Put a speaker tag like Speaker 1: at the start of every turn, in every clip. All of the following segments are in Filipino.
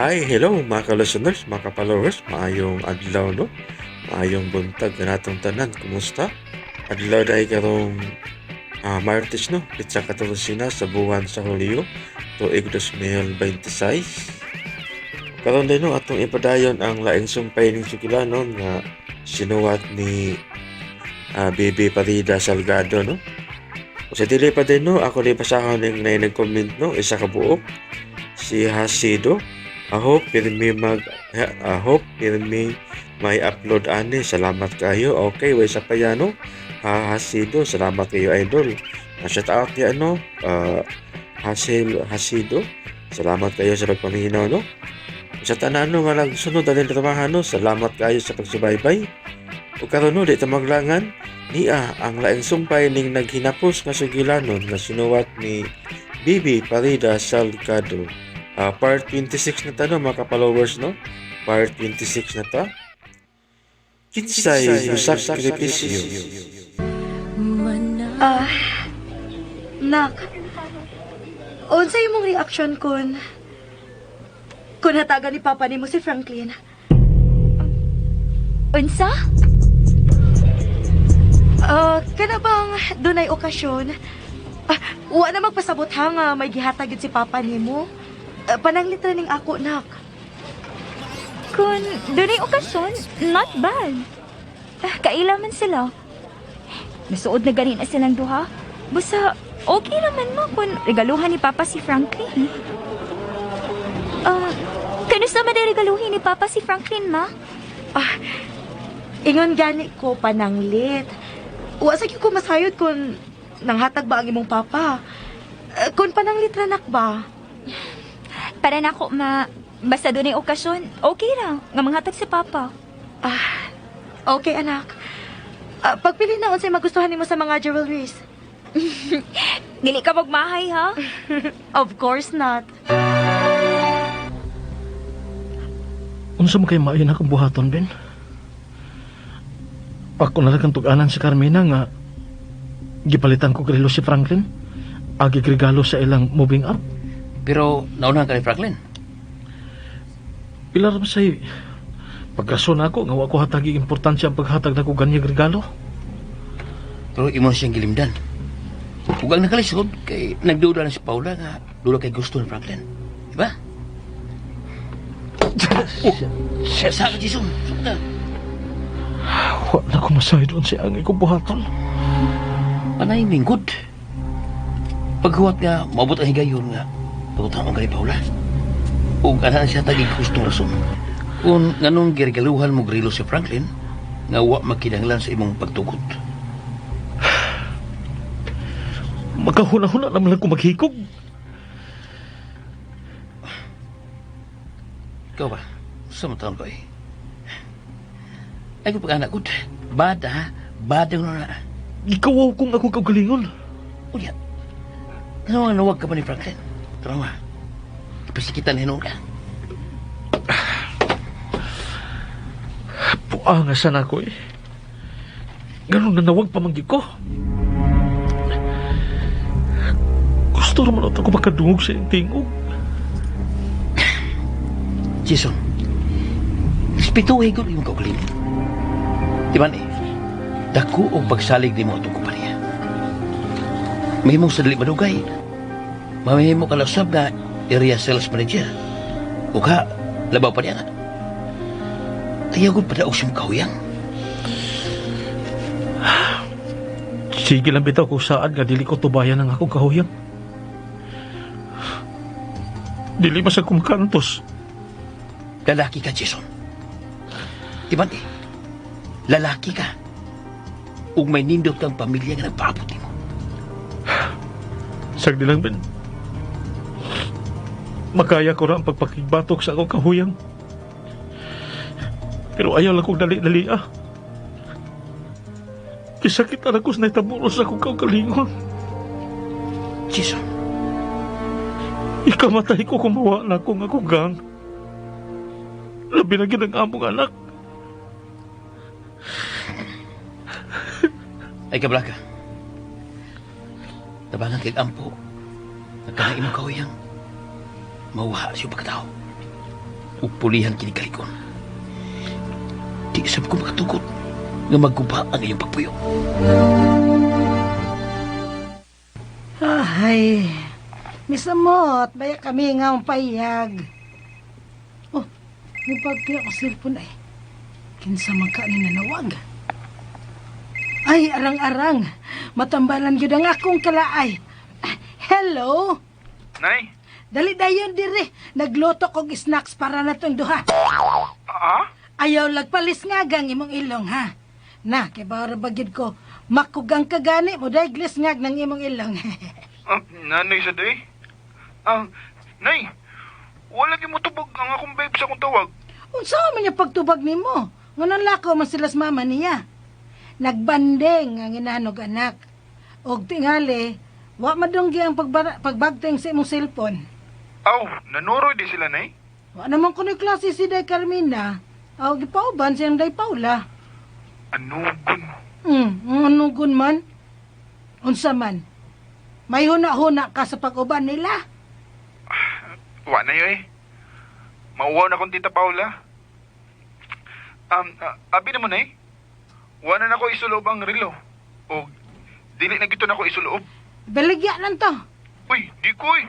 Speaker 1: Hi, hello mga ka-listeners, mga ka-followers, maayong adlaw no, maayong buntag na natong tanan, kumusta? Adlaw dahil karong Martes no, pitsa katulusina sa buwan sa Hulyo, tuig 2026. Karon din no, atong ipadayon ang laing sumpay ning sukila no, nga sinuwat ni Bibi Parida Salgado no. O sa dili pa din no, ako din pasahon ning nag-comment no, isa ka buok, si Hasido. I hope pirmi may upload ani. Salamat kayo. Okay, way sa payano. Hasido, salamat kayo idol. Shout out ya no. Hasido. Salamat kayo sa pagpaminaw no. Sa tanan no nga nagsunod ang trabaho no. Salamat kayo sa pagsubaybay. O karon no di ta maglangan niya ang laing sumpay ning naghinapos nga sugilanon nga sinuwat ni Bibi Parida Salgado. Part 26 na ta no mga ka-followers no. Part 26 na ta. Kinsay sakripisyo.
Speaker 2: Ah, nak. Unsa imong reaction kun hatagan ni Papa nimo si Franklin?
Speaker 3: Unsa?
Speaker 2: Kana bang dunay okasyon? Wa na magpasabot ha nga may gihatag gyud si Papa nimo. Pananglitra ning ako, nak.
Speaker 3: Kung dunay okasyon, not bad. Kaila man sila. Nasuod na ganin na silang duha. Basta, okay naman mo kung regaluhan ni Papa si Franklin. Kanusta man ay regaluhin ni Papa si Franklin, ma?
Speaker 2: Ingon gani ko pananglit. Wa sa ko masayod kung nanghatag ba ang imong Papa. Kung pananglitra nak ba?
Speaker 3: Para na ako, ma... Basta dunay okasyon, okay ra. Nga manghatag si Papa.
Speaker 2: Okay, anak. Pagpili na unsay magustuhan nimo sa mga jewelries.
Speaker 3: Dili ka magmahay, ha?
Speaker 2: Of course not.
Speaker 4: Unsa mo kay maayon akong buhaton, Ben? Ako na lang tug-anan si Carmina nga gipalitan ko krilo si Franklin. Agi regalo sa ilang moving up.
Speaker 5: Pero naunahan ka ni Franklin.
Speaker 4: Pilar ba say pagrason ako nga wa ko hatagi importansya ang paghatag nako ganyang regalo.
Speaker 5: Pero imo na siyang gilimdan. Huwag nakalisod kay nagduda na si Paula nga duda kay gusto ni Franklin. Diba? Siya ka, Jason. Saan ka?
Speaker 4: Wa na ko masahay doon si angay ko buhaton.
Speaker 5: Panay minggod. Paghuwat nga, maabot ang higayon nga pagutang ka ni Paula. O ana siya taging gustong rason. Kung nganong girigaluhan mo grilo si Franklin, nga wa makinanglan sa imong pagtugot.
Speaker 4: Magkahuna-huna naman lang ko maghikog.
Speaker 5: Ikaw ba? Sa mga taon ko eh. Ay ko pag-anak ko. Bada na.
Speaker 4: Ikaw kung ako kagalingon.
Speaker 5: Unya, ano nga nawag ka pa ni Franklin? Tara Ipasikitan hinon ka.
Speaker 4: Puangasan ako eh. Ganun na nawag pamanggit ko. Gusto naman ako makadungog sa iyong tingog.
Speaker 5: Jason, respetuhin ko yung kaugaling. Di ba dako o pagsalig di mo itong kumpanya. Mahimong sa dali madugay. Mahimong kalasab na area sales manager. O ka, labaw pa niya nga. Ayagod pa daog siyang kahuyang.
Speaker 4: Sige lang bitaw kung saan nga dili ko tubayan ang akong kahuyang. Dili masag kumakantos.
Speaker 5: Lalaki ka, Jason. Diba lalaki ka. Ug may nindot kang pamilya nga nagpaabot mo.
Speaker 4: Sagdi lang, Ben. Makaya ko ra ang pagpakigbatok sa akong kahuyang. Pero ayaw lang kong dali-dali Kisakit na ako sa naitaburos sa akong kaugalingon.
Speaker 5: Jason.
Speaker 4: Ikamatay ko kumawa na akong gang. Labi na ginang among anak.
Speaker 5: Ay kablaka. Tabangan kay ampo. Nagkanain mo kahuyang. Mauha siya pagkatao. ug pulihan kini kalikon. Di sab ko makatugot nga magguba ang iyong pagpuyo.
Speaker 6: Ay, misamot, baya kami nga ang payag. Oh, may pagkaya ko cellphone ay. Kinsa man ka ni nanawag. Ay, arang-arang. Matambalan gyud ang akong kalaay. Hello?
Speaker 7: Nay?
Speaker 6: Dali dayon dire. Nagluto kog snacks para natong duha. Ayaw lagpalis nga gang imong ilong ha. Na, kay bara bagid ko. Makugang kagani mo dahil glis ngag ng imong ilong.
Speaker 7: Nanay sa day? Nay, wala mo tubog ang akong babe sa akong tawag.
Speaker 6: Unsa man niya pagtubag nimo? Nganong lakaw man sila sa mama niya. Nagbanding ang inanog anak. Og tingali, wa madunggi ang pagbagteng sa imong cellphone.
Speaker 7: Aw, nanuroy di sila, nay?
Speaker 6: Wa naman kuno'y klase si Day Carmina. Aw, gipauban siyang Day Paula.
Speaker 7: Anugon.
Speaker 6: Anugon man. Unsa man. May huna-huna ka sa pag-uban nila.
Speaker 7: Wa na yun eh. Mauwaw na kong tita Paula. Abi naman eh. Wa na ako isulob ang relo. O, dili na gito na ako isulob.
Speaker 6: Beligya lang to.
Speaker 7: Uy, di ko eh.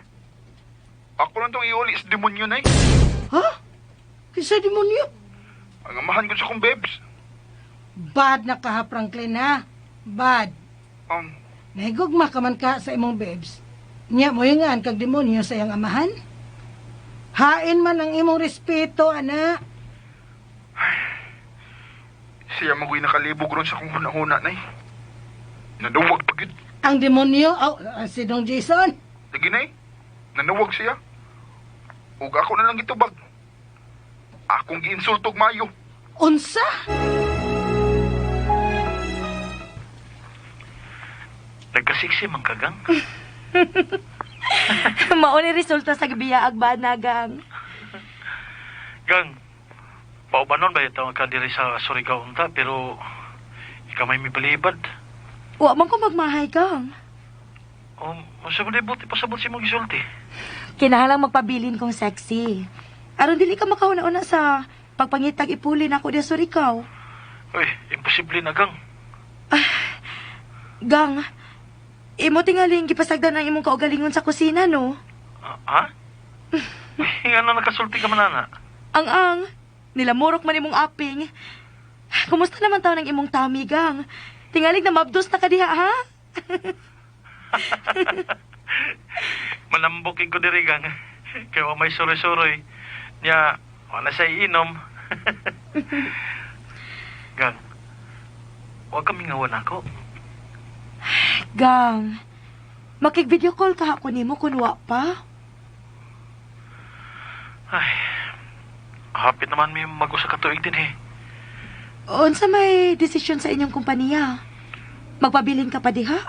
Speaker 7: Ako lang tong iuli sa demonyo na eh.
Speaker 6: Ha? Kisa demonyo?
Speaker 7: Ang amahan ko sa kong babes.
Speaker 6: Bad na ka ha, Franklin ha. Bad. Nahigugma ka man ka sa imong babes. Nya mo yung kag demonyo sa iyang amahan? Hain man ang imong respeto, anak.
Speaker 7: Siya magoy nakalibog ron sa kong huna-huna na eh. Naduwag pagid.
Speaker 6: Ang demonyo, si Dong Jason.
Speaker 7: Lagi na eh. Nanuwag siya. Ug ako na lang itubag. Akong giinsultog mayo.
Speaker 6: Unsa?
Speaker 7: Nagkasiksi man kagang.
Speaker 2: Mao ni resulta sa gibiyaag ba nagang.
Speaker 8: Gang, paubanon ba ito ka diri sa Surigao unta, pero ikaw may mibalibad.
Speaker 2: Wa man ko magmahay kang.
Speaker 8: Masabali buti pasabot si mong gisulti.
Speaker 2: Kinahanglang magpabilin kong sexy. Aron dili ka makauna-una sa pagpangitag ipulin ako di sa Surigao.
Speaker 8: Uy, imposible na, Gang.
Speaker 2: Gang, imo tingaling gipasagdan ang imong kaugalingon sa kusina, no?
Speaker 8: Ha? Nga na nakasulti ka manana.
Speaker 2: Ang nilamurok man imong aping. Kumusta naman taon ng imong tummy, Gang? Tingalig na mabdos na ka diha, ha?
Speaker 8: Malambukin ko diri, Gang. Kaya may suroy-suroy. Nya, wala siya iinom. Gang, huwag kami ngawan ako.
Speaker 2: Gang, makig-video call ka ako nimo kung wa pa.
Speaker 8: Ay, hapit naman may mag-usa ka tuig din eh.
Speaker 2: Unsa may desisyon sa inyong kumpanya? Magpabilin ka pa diha?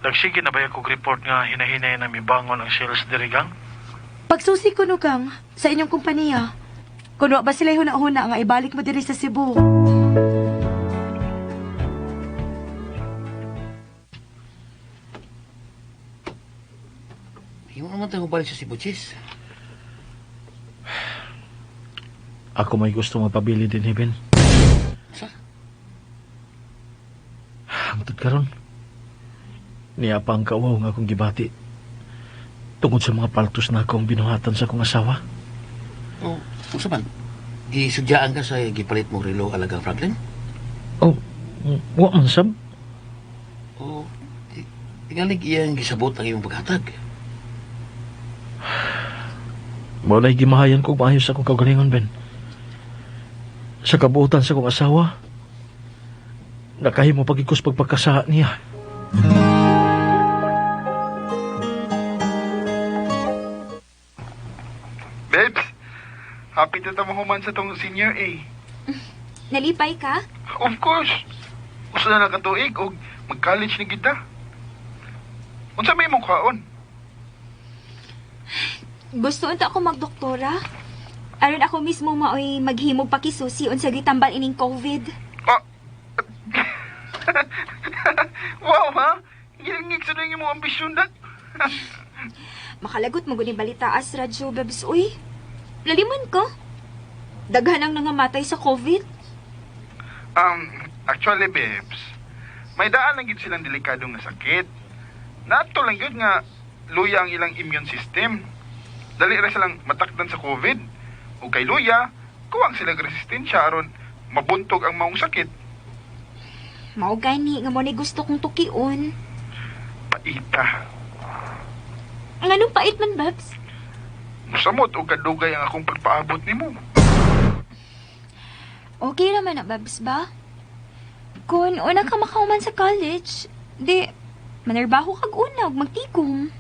Speaker 8: Nagsige na ba yung report nga hinahinay na may bangon ang sales diri, Gang?
Speaker 2: Pagsusi ko no, Gang, sa inyong kumpanya. Kung wa ba sila huna-huna nga ibalik mo diri sa Cebu?
Speaker 5: Yung naman tayo balik sa Cebu, Chis.
Speaker 4: Ako may gusto mapabili din, Ben.
Speaker 5: Sa?
Speaker 4: Matod karon. Niya pa ang kawaw nga akong gibati. Tungod sa mga paltos na akong binuhatan sa akong asawa.
Speaker 5: O, kung saman, gisudyaan ka sa gipalit mong relo alagang Franklin?
Speaker 4: Oh, wa man sab.
Speaker 5: O, tingalig iyang gisabot ang iyong paghatag.
Speaker 4: Walay gimahayan kong maayos akong kaugalingon, Ben. Sa kabuotan sa akong asawa, nakahimo pagikos pagpagkasa niya.
Speaker 7: Babes, happy to tamahuman sa tong senior A.
Speaker 3: Nalipay ka?
Speaker 7: Of course. Gusto na nakatuig o mag-college ni kita. Unsa may mong kaon?
Speaker 3: Gusto unta ako magdoktora. Aron ako mismo maoy maghimog pakisusi unsa gitambal ining COVID.
Speaker 7: Wow, ha? Ngilingig sa nang imong ambisyon dat.
Speaker 3: Makalagot mo guni balita as radyo babs uy. Laliman ka? Daghan ang nangamatay sa COVID.
Speaker 7: Actually, babes, may daan lang gid silang delikado nga sakit. Nato lang yun nga luya ang ilang immune system. Dali ra silang matakdan sa COVID. O kay luya, kuwang silang resistensya aron mabuntog ang maong sakit.
Speaker 3: Mao gani nga mo ni gusto kong tukion.
Speaker 7: Paita.
Speaker 3: Ang anong pait man, Babs?
Speaker 7: Musamot o kadugay ang akong pagpaabot nimo.
Speaker 3: Okay naman na, Babs ba? Kung una ka makauman sa college, di, manarbaho kag una ug magtikom.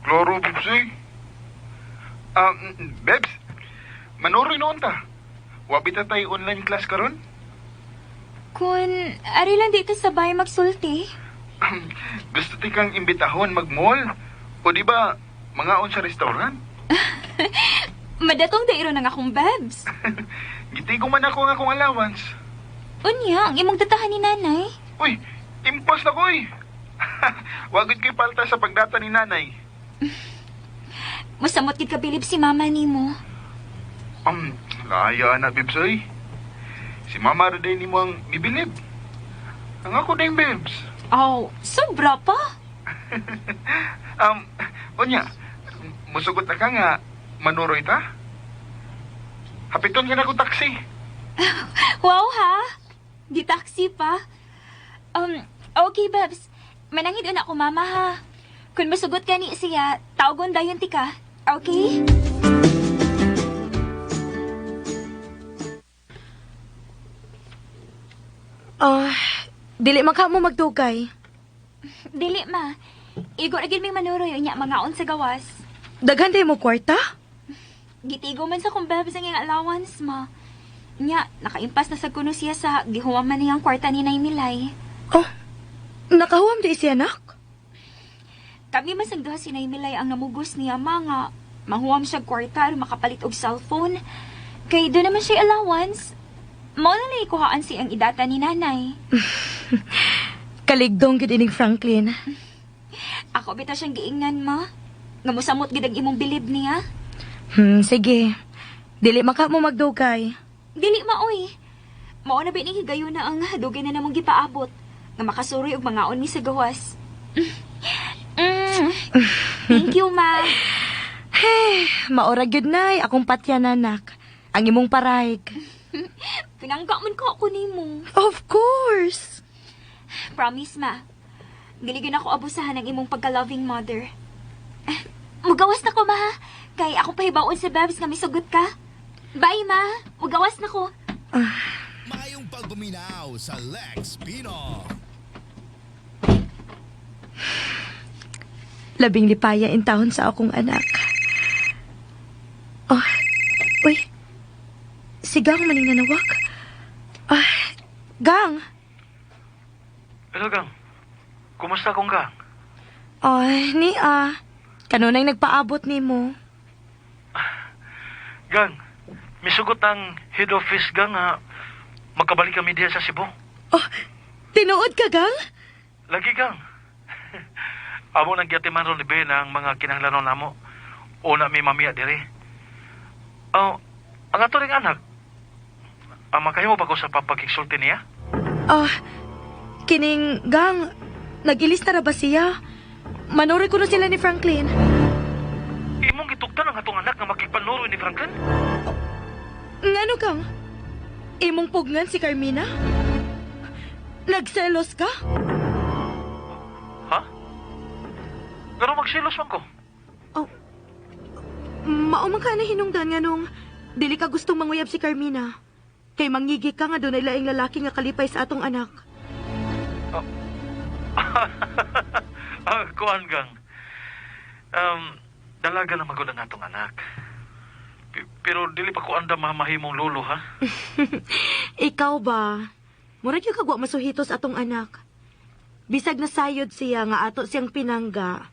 Speaker 7: Klaro, babes eh. Babes, manuroy noon ta. Wabi ta tayo online class karon?
Speaker 3: Kung ari lang dito sabay magsulti.
Speaker 7: Gusto ti kang imbitahon mag-mall? O di ba, mangaon sa restaurant?
Speaker 3: Madatong dairo ng akong Babs.
Speaker 7: Gitigo man ako ng akong allowance.
Speaker 3: Unya, ang imong tatahan ni nanay.
Speaker 7: Uy, impos na ko eh. Wagod kay palta sa pagdata ni nanay.
Speaker 3: Masamot gid kabilib si mama nimo.
Speaker 7: Laya na, babes ay. Si mama rin din mo ang bibilib. Ang ako din, babes.
Speaker 3: Oh, sobra pa.
Speaker 7: Unya, musugot na ka nga, manuroy ta? Hapiton ka na ko taxi.
Speaker 3: Wow ha? Di taxi pa. Okay, Babs. Manangid na ako mama ha. Kung masugot ka ni siya, tawagon dayon ti ka. Okay?
Speaker 2: Dili man ka mo magdugay.
Speaker 3: Dili ma. Igo na gid may manuroy unya mangaon sa gawas.
Speaker 2: Daghan day mo kwarta?
Speaker 3: Gitigo man sa kong Babs ang iyang allowance ma. Nya, nakaimpas na sa kuno siya sa gihuwam man niyang kwarta ni Nay Milay.
Speaker 2: Oh, nakahuwam di siya, anak?
Speaker 3: Kami masagduha si Nay Milay ang namugos niya mga mahuwam siya kwarta aron makapalit og cellphone. Kay doon naman siya allowance. Mao na lang ikuhaan si ang idata ni nanay.
Speaker 2: Kaligdong gid ining Franklin.
Speaker 3: Ako bitaw siyang giingnan ma. Nga mosamot gid ang imong bilib niya.
Speaker 2: Sige. Dili man ka mo magdugay.
Speaker 3: Dili maoy. Mao na ba ni higayon na ang dugay na namong gipaabot nga makasuroy og mangaon mi sa gawas. Thank you, ma.
Speaker 2: Maura gyud nay akong patyan anak. Ang imong parayg.
Speaker 3: Pinangga man ko ako nimo.
Speaker 2: Of course.
Speaker 3: Promise, ma. Giligyan ako abusahan ng imong pagka-loving mother. Mugawas na ko, ma. Kay ako pahibaon sa Babs nga misugot ka. Bye, ma. Mugawas na ko.
Speaker 9: Mayong pagbuminaw sa Lex Pino.
Speaker 2: Labing lipaya in taon sa akong anak. Oh, uy. Si Gang maning nanawag. Gang.
Speaker 8: Hello, Gang. Kumusta kong Gang?
Speaker 2: Ay, kanunay nagpaabot nimo.
Speaker 8: Gang, misugot ang head office, Gang, magkabalik kami diya sa Cebu.
Speaker 2: Oh, tinuod ka, Gang?
Speaker 8: Lagi, Gang. Amo nang gyatiman ron ni Ben ang mga kinahanglanon namo. Una mi mamiya diri. Ang ato ring anak. Makahimo ba ko sa papakigsulti niya?
Speaker 2: Kining, Gang, nag-ilis na ra ba siya? Manuroy ko na sila ni Franklin.
Speaker 8: Imong gitugtan ang atong anak nga makigpanuroy ni Franklin?
Speaker 2: Ngano, Gang? Imong pugngan si Carmina? Nagselos ka?
Speaker 8: Ha? Pero magsilos man ko.
Speaker 2: Maumang ka na hinungdan nga nung dili ka gustong manguyab si Carmina. Kay mangigi ka nga doon ay laing lalaki nga kalipay sa atong anak.
Speaker 8: Kuan, Gang. Dalaga na magod ang atong anak. Pero dili pa ko anda mamahimong lolo, ha?
Speaker 2: Ikaw ba? Murag yung kagwa masuhitos atong anak. Bisag na sayod siya nga ato siyang pinangga.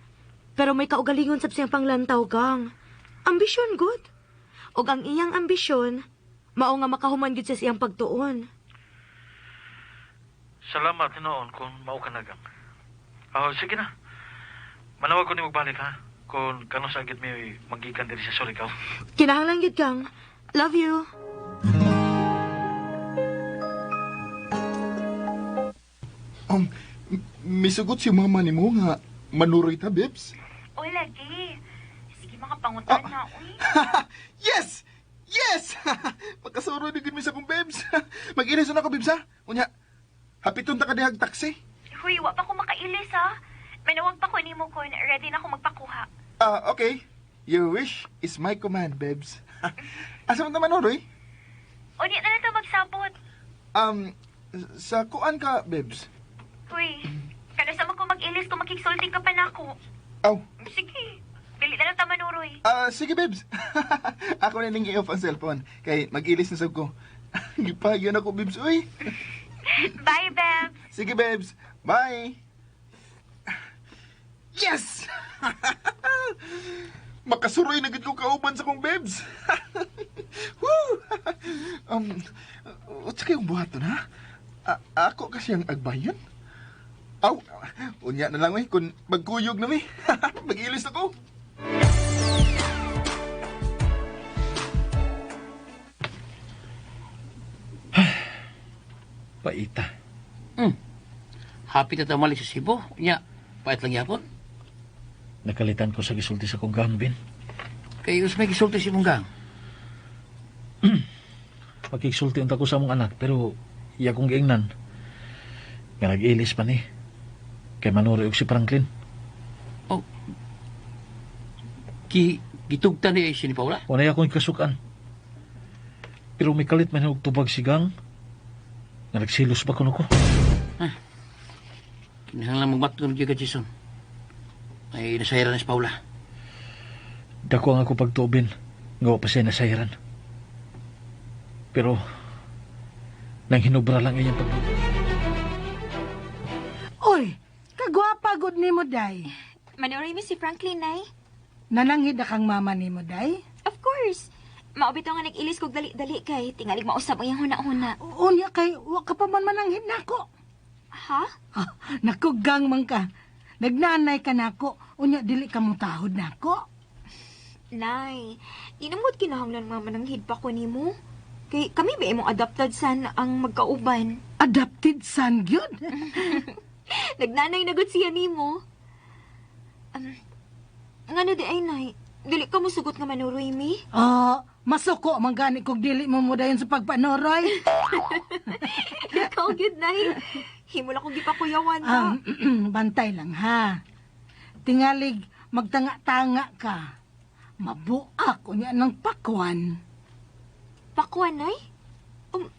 Speaker 2: Pero may kaugalingon sab siyang panglantaw, Gang. Ambisyon, good. Og ang iyang ambisyon, mao nga makahuman gid sa siyang pagtuon.
Speaker 8: Salamat noon kung mao ka na, Gang. Sige na. Manawag ko ni magbalik, ha? kung kano sa agad may magikan diri sa Surigao.
Speaker 2: Kinahanglan gid kang. Love you.
Speaker 7: Misugot si mama ni mo nga manuroy ta, Bebs.
Speaker 3: O, lagi. Sige, makapangutan na, uy.
Speaker 7: Yes! Yes! Pagkasuro ni mi sa kong Bebs. Mag-ilis na ako, Bebs, ha? Unya, hapiton ta ka dihag taxi.
Speaker 3: Huy, wa pa ko makailis, ha? Manawag pa ko ni mo kun ready na ako magpakuha.
Speaker 7: Okay. Your wish is my command, Bebs. Asa mo naman, Oroy?
Speaker 3: O, di na ito magsabot.
Speaker 7: Sa kuan ka, Bebs?
Speaker 3: Huy, kada sa ko mag-ilis kung makiksulting ka pa na ako.
Speaker 7: Aw,
Speaker 3: Sige, dili na lang tamanuroy.
Speaker 7: sige, Bebs. Ako na nang i-off ang cellphone. Kay mag-ilis na sab ko. Gipahagyan ako, Bebs. Uy.
Speaker 3: Bye, Beb.
Speaker 7: Sige, Bebs. Bye. Yes! Makasuroy na gid ko kauban sa kong Bebs. Woo! What's kayong buhaton, ha? Ako kasi ang agbayan? Aw, unya na lang, kung magkuyog na, mag-ilis ako.
Speaker 4: Paita.
Speaker 5: Happy na tamali sa Cebu. Nya, pait lang yapon.
Speaker 4: Nakalitan ko sa gisulti sa kong gambin.
Speaker 5: Kay us may gisulti si mong gang.
Speaker 4: Makiksulti unta ko sa mong anak, pero iya kong giingnan. Nga nag-ilis pa ni. Kay Manuri og si Franklin.
Speaker 5: Oh. Gitugtan ni si ni Paula.
Speaker 4: Wala akong kasukan. Pero may kalit man og tubag si Gang. Nga nagsilos pa kuno ko.
Speaker 5: Kinahanglan magmatun gyud ka Jason. Ay nasayran na si Paula.
Speaker 4: Dako ang ako pagtubin. Nga wa pa siya nasayran. Pero nang hinubra lang iyang pag...
Speaker 6: Oy, kagwapa gud nimo day.
Speaker 3: Manuroy mi si Franklin, nay.
Speaker 6: Nananghid na kang mama nimo day.
Speaker 3: Of course. Maubito nga nag-ilis kog dali-dali kay tingalig mausap ang iyang huna-huna.
Speaker 6: Unya kay wa ka pa man mananghid nako.
Speaker 3: Ha?
Speaker 6: Nakugang man ka. Nagnanay ka nako. Unya dili ka mo tahod nako.
Speaker 3: Nay, di namod kinahanglan mama nang hidpa ko nimo. Kay kami ba imong adopted son ang magkauban?
Speaker 6: Adopted son gyud.
Speaker 3: Nagnanay na gud siya nimo. Ngano di ay nay? Dili ka mo sugot nga manuroy mi?
Speaker 6: Masuko man gani kog dili mo mudayon sa pagpanoroy.
Speaker 3: Ikaw gud nay. Himo lang kong gipakuyawan ka.
Speaker 6: Bantay lang ha. Tingalig magtanga-tanga ka. Mabuak unya ng pakwan.
Speaker 3: Pakwan, nay?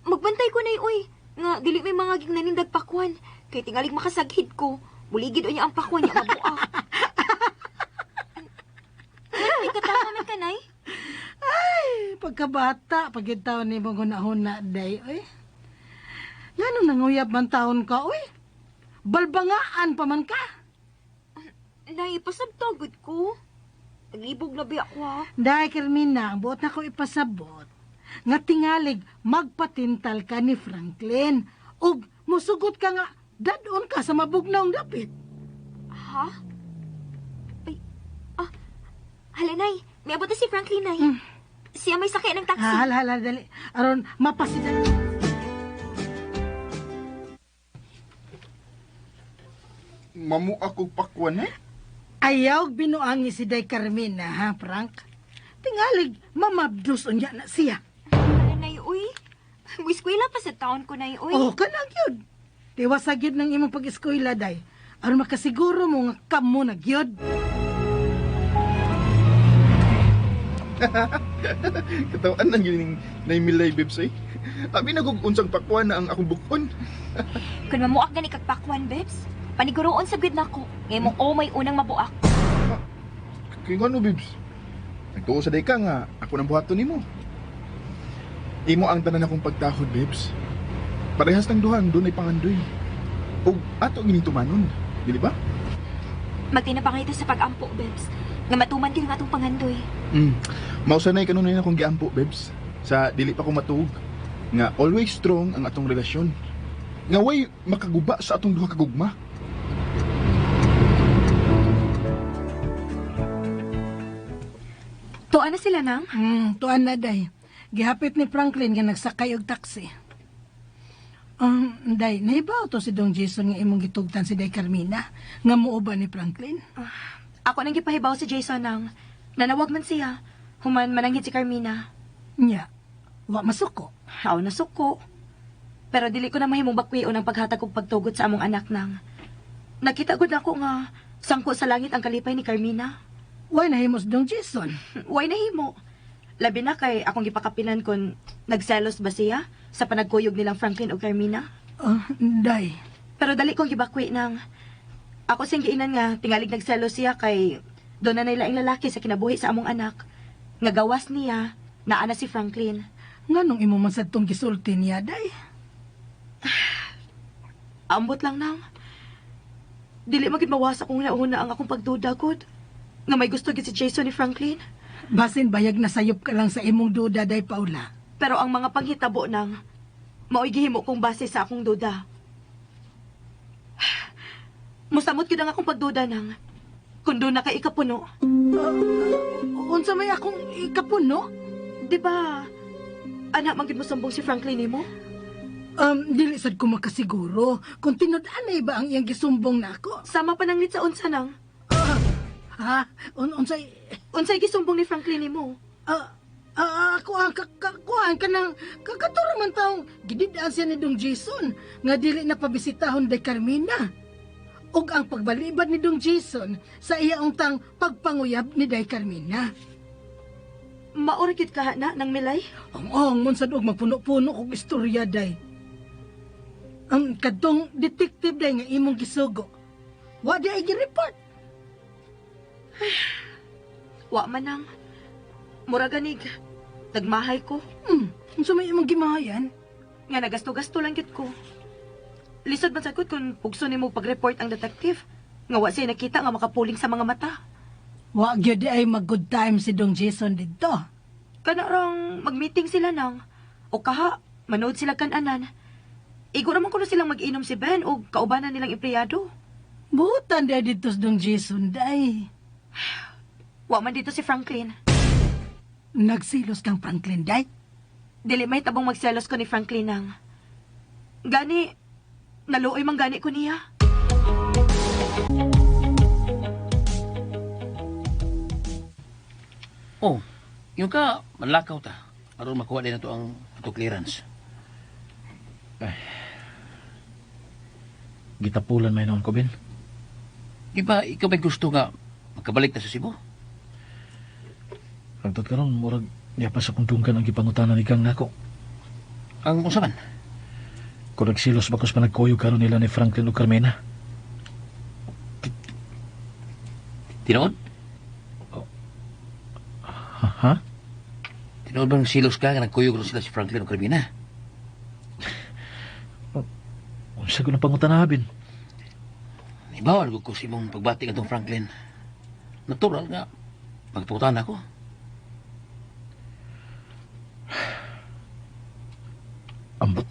Speaker 3: Magbantay ko, nay, uy. Nga, dili may mga gignanindag pakwan. Kay tingalig makasaghid ko. Buligid o niya ang pakwan niya, mabua. May katama ka, nay?
Speaker 6: Ay, pagkabata, pagkitaw ni mo huna-huna, day, oy. Ganong nanguyab man taon ka, oy. Balbangaan pa man ka.
Speaker 3: Nay, pasabtagod ko. Naglibog na biya ko, ha?
Speaker 6: Day, Carmina, ang buot na ko ipasabot. Nga tingalig, magpatintal ka ni Franklin. Og, musugot ka nga, dadon ka sa mabugnaong dapit.
Speaker 3: Ha? Ay, hala, nay. May abot na si Franklin, nay. Siya may sakay ng taxi.
Speaker 6: Hala, dali. Aron, mapasidan.
Speaker 7: Mamu ako pakwan,
Speaker 6: Ayaw binuangi si Day Carmina, ha, Frank? Tingalig, mamabdos unya na siya.
Speaker 3: Hala, nay, uy. Wiskwila pa sa taon ko, nay, uy.
Speaker 6: Oh, kanang yun. Tiwasag yun ng imong pag-eskwela, Day. Aron makasiguro mo nga kamo na gyud.
Speaker 7: Katawan lang yun na imilay, Bebs, Abi nagugunsang pakwan na ang akong bukon.
Speaker 3: Kung mamuak gani kag pakwan, Bebs, paniguroon sa gid nako. Ngay mo may unang mabuak.
Speaker 7: Kaya nga no, Bebs. Nagtuo sa day ka nga, ako nang buhaton ni mo. Imo ang tanan akong pagtahod, Bebs. Parehas ng duhang, doon ay pangandoy. O ato ginintumanon, di ba?
Speaker 3: Magtinapangay sa pag-ampo, Bebs. Nga matuman din nga atong pangandoy.
Speaker 7: Mausanay kanunay akong giampo, Bebs. Sa dili pa ko matuog. Nga always strong ang atong relasyon. Nga way makaguba sa atong duha kagugma.
Speaker 2: Tuan na sila nang?
Speaker 6: Tuan na day. Gihapit ni Franklin nga nagsakay og taxi. Day, nahibaw to si Dong Jason nga imong gitugtan si Day Carmina. Nga muuban ni Franklin.
Speaker 2: Ako nang gipahibaw si Jason nang. Nanawag man siya. Human mananghit si Carmina.
Speaker 6: Nya, wa masuko.
Speaker 2: Aw nasuko. Pero dili ko na mahimong bakwion ang paghatag kog pagtugot sa among anak nang. Nakita gud ako nga sangko sa langit ang kalipay ni Carmina.
Speaker 6: Why nahimos Dong Jason?
Speaker 2: Way nahimo. Labi na kay akong gipakapilan kon nagselos ba siya sa panagkuyog nilang Franklin o Carmina.
Speaker 6: Day.
Speaker 2: Pero dali kong gibakwi nang. Ako sing giinan nga tingalig nagselos siya kay doon na nila ang lalaki sa kinabuhi sa among anak. Nga gawas niya, naana si Franklin.
Speaker 6: Nga nung imo man sa tong gisulti niya, Day.
Speaker 2: Ambot lang nang. Dili magid mawas akong nauna ang akong pagduda gud. Nga may gusto gid si Jason ni Franklin.
Speaker 6: Basin bayag nasayop ka lang sa imong duda, Day Paula.
Speaker 2: Pero ang mga panghitabo nang mao'y gihimo kong base sa akong duda. Musamot gid ang akong pagduda nang kun doon na kay ikapuno.
Speaker 6: Unsa may akong ikapuno?
Speaker 2: Di ba? Anak man gid mo sumbong si Franklin nimo?
Speaker 6: Dili sad ko makasiguro kung tinud-anay ba ang iyang gisumbong nako.
Speaker 2: Sama pa nang sa unsa nang.
Speaker 6: Ha? Unsay
Speaker 2: Unsay gisumbong ni Franklin nimo?
Speaker 6: ako ang kakuan ka ng kakatura man taong gididaan siya ni Dong Jason nga dili na pabisitahon Day Carmina. Og ang pagbalibad ni Dong Jason sa iya untang pagpanguyab ni Day Carmina.
Speaker 2: Maori gid ka na nang milay?
Speaker 6: Ang munsad og magpuno-puno og istorya, Day. Ang kadtong detective Day nga imong gisugo. Wa di ay gi-report.
Speaker 2: Wa man nang. Mura ganig. Nagmahay ko.
Speaker 6: Unsa may imong gimahayan?
Speaker 2: Nga nagasto-gasto lang gid ko. Lisod man sagud kung pugso nimo pag-report ang detective. Nga wa siya nakita nga makapuling sa mga mata.
Speaker 6: Wa gyud ay mag-good time si Dong Jason didto.
Speaker 2: Kana rang mag-meeting sila nang. O kaha, manood sila kananan. Igo naman kuno silang mag-inom si Ben o kaubanan nilang empleyado.
Speaker 6: Butan day dito sa Dong Jason, Day.
Speaker 2: Wa man dito si Franklin.
Speaker 6: Nagsilos kang Franklin, Day?
Speaker 2: Dili may tabong magselos ko ni Franklin nang. Gani, naluoy man gani ko niya.
Speaker 5: Oh, yung ka, manlakaw ta. Aron makuha din na to ang ato clearance.
Speaker 4: Gitapulan may noon ko, Ben.
Speaker 5: Di ba ikaw may gusto nga makabalik na sa Cebu?
Speaker 4: Hangtod karon murag niya pa sa kundungkan ang gipangutanan ni Kang nako.
Speaker 5: Ang unsa man?
Speaker 4: Kung nagsilos bakos pa nagkuyog karon nila ni Franklin o Carmena.
Speaker 5: Tinood?
Speaker 4: Ha?
Speaker 5: Tinood ba ng silos ka nga nagkuyog rin sila si Franklin o Carmina?
Speaker 4: Unsa ko na pangutanabin?
Speaker 5: Ibawal ko si mong pagbati ka Franklin. Natural nga. Magputan ako.
Speaker 4: Ambot.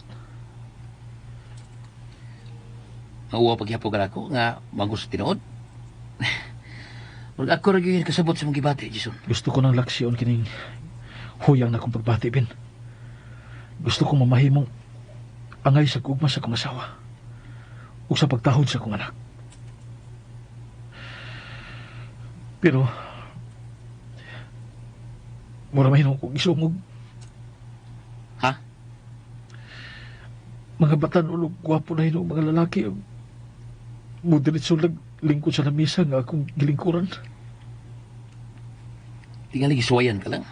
Speaker 5: Mauwa paghihapogan ako nga magos tinood. Wag ako rin kasabot sa mong gibati, Jason.
Speaker 4: Gusto ko ng laksyon kining huyang na kong pagbati, Ben. Gusto ko mamahimong angay sa kugma sa kong asawa o sa pagtahod sa kong anak. Pero mura mahinong kong isungog.
Speaker 5: Ha?
Speaker 4: Mga batan ulog gwapo na hinong mga lalaki ang mudiritso lingkod sa lamisa nga akong gilingkuran.
Speaker 5: Tinggal lagi suwayan ka lang.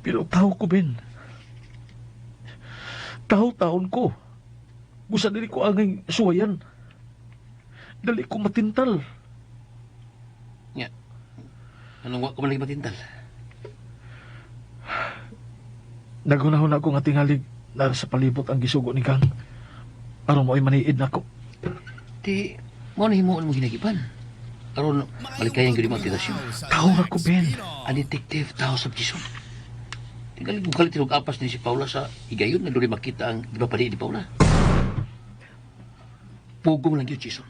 Speaker 4: Pero tao ko, Ben. Taon ko. Gusto dili ko angay suwayan. Dali ko matintal.
Speaker 5: Nga. Anong wak ko malagi matintal?
Speaker 4: Nagunahon ako nga tingalig na sa palibot ang gisugo ni Kang. Aron mo ay maniid na ako.
Speaker 5: Di, mo na himuon mo ginagipan. Aron, malikayang gini mo ang titasyon.
Speaker 4: Tao ako, Ben.
Speaker 5: Ang detective, tao sa Jason. Tinggal kung kalit tinong apas ni si Paula sa higayon, nga doon makita ang iba pa ni Paula. Pugong lang yun, Jason.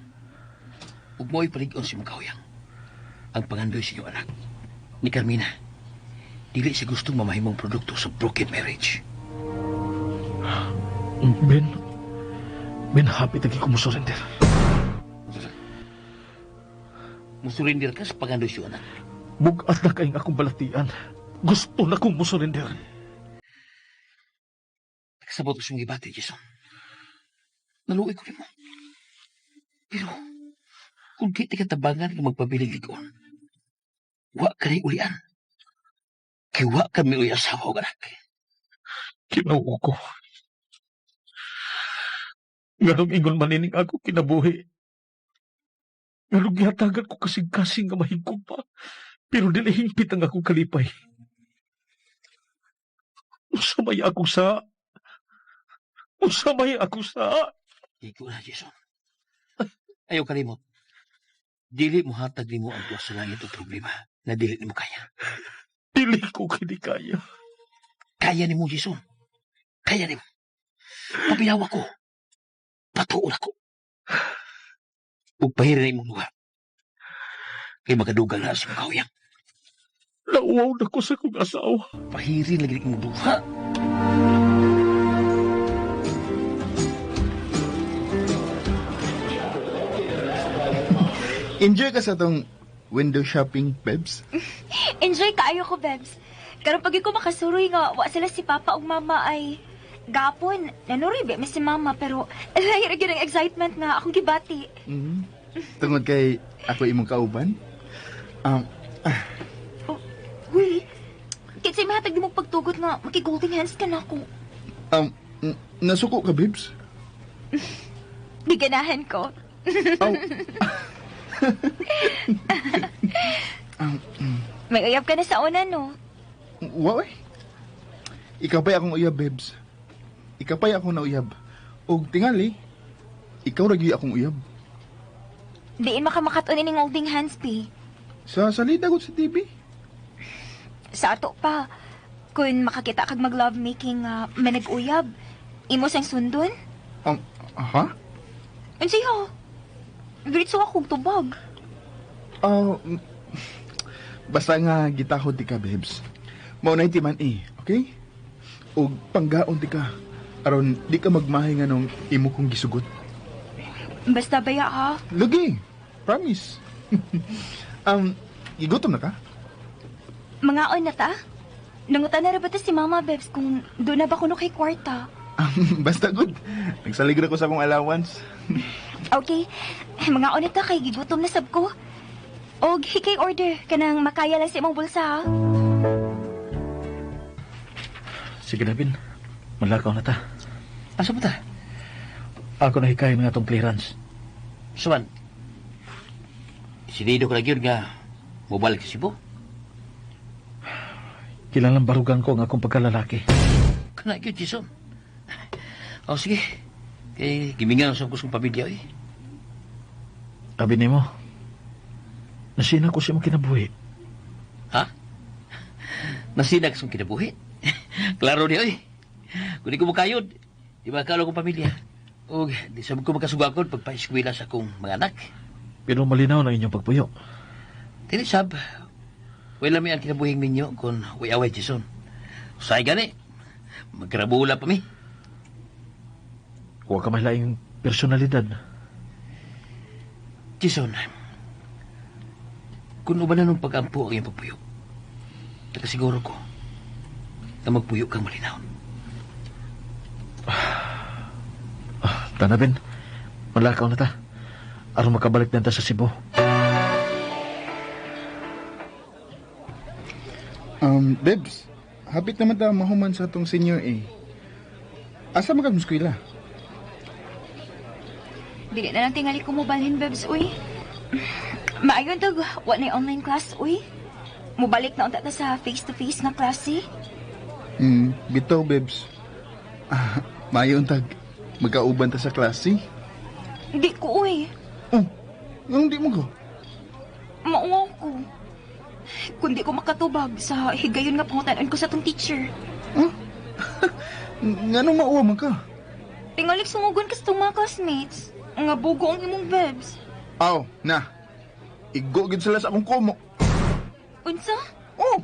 Speaker 5: Huwag mo ipaligon si mong kahuyang. Ang pangandoy sa iyong anak. ni Carmina. Dili siya gustong mamahimong produkto sa broken marriage.
Speaker 4: Ben, happy tagi ko mo surrender.
Speaker 5: Musurindir ka sa pangandosyo, anak.
Speaker 4: Bugat na kayong akong balatian. Gusto na kong mo surrender.
Speaker 5: Kasabot ko siyang ibati, Jason. Naluwi ko rin mo. Pero, kung di ka tabangan ka magpabiling likon, wa ka rin ulian. Kaya wa kami uli asawa o anak.
Speaker 4: Kinauo ko. Ganong ingon manining ako kinabuhi. Ganong gihatagan ko kasing-kasing nga mahigog pa. Pero dili hingpit ang akong kalipay. Usamay ako sa...
Speaker 5: Ikaw na, Jason. Ayaw kalimot. Dili mo hatag ni mo ang tuwa sa langit o problema na dili ni mo kaya.
Speaker 4: Dili ko kinikaya.
Speaker 5: Kaya ni mo, Jason. Kaya ni mo. Pabiyawa ko. Patuon ako. Huwag pahirin na imong lugar. Kaya makadugal na sa mga huyang.
Speaker 4: Nauwaw na ko sa kong asawa.
Speaker 5: Pahirin lagi imong lugar.
Speaker 10: Enjoy ka sa tong window shopping, Bebs?
Speaker 3: Enjoy kaayo ko, Bebs. Karon pag ko makasuroy nga, wa sila si Papa ug Mama ay gapon. Nanuribe mi si Mama pero lahi ra gyud ang excitement nga akong gibati.
Speaker 10: Tungod kay ako imong kauban?
Speaker 3: Uy, kinsay mahatag di mo pagtugot nga maki-golden hands ka na ako.
Speaker 10: Nasuko ka, Bebs?
Speaker 3: Di ganahan ko. May uyab ka na sa una, no?
Speaker 10: Wow, ikaw pa'y akong uyab, Bebs. Ikaw pa'y akong nauyab. O tingali, ikaw ragi akong uyab.
Speaker 3: Diin makamakaton ining holding hands, P.
Speaker 10: Sa salida ko sa TV.
Speaker 3: Sa ato pa, kung makakita kag mag-lovemaking manag-uyab, imo sang sundon?
Speaker 10: Ha?
Speaker 3: Ansiyo? Gritso akong tubag.
Speaker 10: Basta nga gitahod di ka, Bebs. Maunay ti man okay? O panggaon di ka. Aron di ka magmahay nga nung imo kong gisugot.
Speaker 3: Basta baya ha?
Speaker 10: Lagi, promise. Gigutom na ka?
Speaker 3: Mga na ta? Nangutan na rin ba ta si Mama Bebs kung doon na ba kuno kay kwarta?
Speaker 10: Basta good. Nagsaligod ako sa akong allowance.
Speaker 3: Okay. Mga na ta kay gigutom na sab ko. O hikay order kanang makaya lang sa imong bulsa ha?
Speaker 4: Sige na, Ben. Malakaw na ta.
Speaker 5: Asa ba ta?
Speaker 4: Ako na hikayin nga tong clearance.
Speaker 5: Suman, sinido ko lagi yun nga mabalik sa Cebu.
Speaker 4: Kilalang barugan ko ang akong pagkalalaki.
Speaker 5: Kana yun, Jason. Sige. Kay gimingan sa kusong pamilya eh.
Speaker 4: Sabi ni mo, nasina ko siya mong kinabuhi.
Speaker 5: Ha? Nasinag sa kinabuhi? Klaro niya eh. Kung di ko makayod, di ba kalo kong pamilya? O di sabi ko makasugakon pagpa-eskwela sa akong mga anak.
Speaker 4: Pero malinaw na inyong pagpuyo.
Speaker 5: Dili sab. Wala mi ang kinabuhing ninyo kung way-away, Jason. Say gani. Magkarabula pa mi.
Speaker 4: Huwag ka mahilaing personalidad.
Speaker 5: Jason, kung uban na nung pag-ampo ang iyong pagpuyo, nakasiguro ko na magpuyo kang malinaw.
Speaker 4: Tana, Ben. Malakaw na ta. Aron makabalik na ta sa Cebu.
Speaker 10: Bebs, hapit naman ta mahuman sa atong senior Asa magag muskwila?
Speaker 3: Dili na lang tingali ko mo balhin, Bebs, uy. Maayon tag, wa na online class, uy. Mubalik na unta ta sa face-to-face nga klase.
Speaker 10: Bitaw, Bebs. Mayon tag, magkauban ta sa klase.
Speaker 3: Di ko, uy.
Speaker 10: Nung di mo ko?
Speaker 3: Mauwaw ko. Kung di ko makatubag sa higayon nga pangutanan ko sa tong teacher.
Speaker 10: Nganong mauwa man ka?
Speaker 3: Tingalik sumugon ka sa tong mga classmates. Nga bugo ang imong Bebs.
Speaker 10: Na. Igo gid sila sa akong komo.
Speaker 3: Unsa?
Speaker 10: Oh,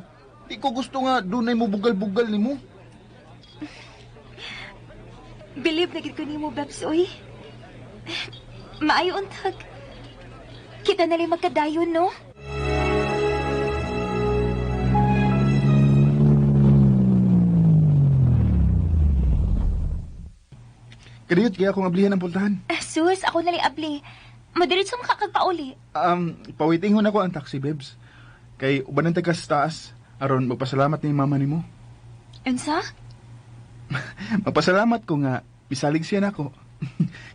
Speaker 10: di ko gusto nga dunay mo bugal-bugal nimo.
Speaker 3: Believe na gid ko nimo, Babs, oy. Maayo untag. Kita na lang magkadayon, no?
Speaker 10: Kadiyot kaya akong ablihan ang puntahan.
Speaker 3: Sus, ako na lang abli. Madirit sa makakagpauli.
Speaker 10: Pawitingon ako ang taxi, Bebs. Kay uban ng taga sa taas, aron magpasalamat ni mama nimo.
Speaker 3: Unsa?
Speaker 10: Magpasalamat ko nga bisalig siya nako.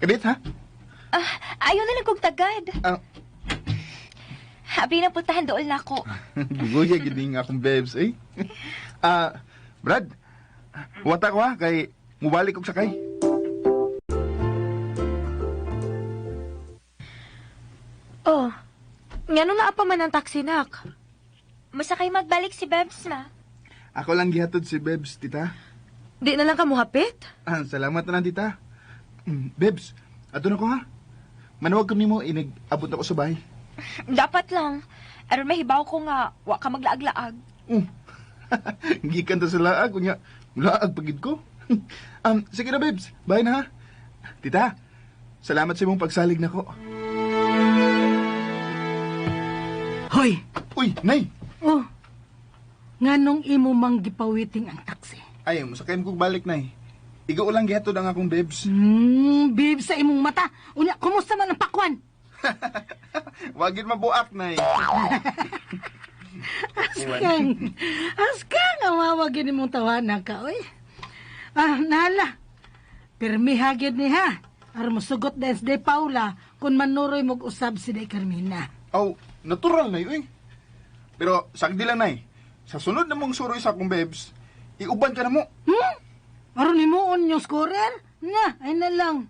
Speaker 10: Kadiyot ha?
Speaker 3: Ayaw na lang kong tagad. Abli na puntahan dool na ako.
Speaker 10: Guguya gini nga akong Bebs, eh. Brad, wata ko ha, kay mubalik kong sakay.
Speaker 2: Oh, nga nung naapa man ang taxi, nak.
Speaker 3: Masakay magbalik si Babs, ma.
Speaker 10: Ako lang gihatod si Bebs, tita.
Speaker 2: Di na lang ka muhapit?
Speaker 10: Salamat na lang, tita. Bebs, ato na ko ha. Manawag ko nimo inig-abot ako sa bahay.
Speaker 3: Dapat lang. Aron mahibaw ko nga, wa ka maglaag-laag.
Speaker 10: Gikan ta sa laag, kunya, laag pagid ko. Sige na, Bebs. Bye na ha. Tita, salamat sa imong pagsalig na ko.
Speaker 6: Hoy,
Speaker 10: Uy, Nay!
Speaker 6: oh, nganong imo mang gipawiting ang taxi?
Speaker 10: Ay, masakay mo kong balik, Nay. Ikaw lang gihatod ang akong Bebs.
Speaker 6: Bib sa imong mata. Unya, kumusta man ang pakwan?
Speaker 10: Wagin mabuak, Nay.
Speaker 6: Askang, awawagin imong tawanan ka, oy. Nala, pirmi hagid ni ha. Aram sugot na day Paula kung manuroy mong usab si day Carmina.
Speaker 10: Aw, natural, Nay, uy. Pero, sagdi lang, Nay. Sa sunod na mong suroy sa akong Bebs, iuban ka na mo.
Speaker 6: Aron ni mo on yung scorer? Na, ay na lang.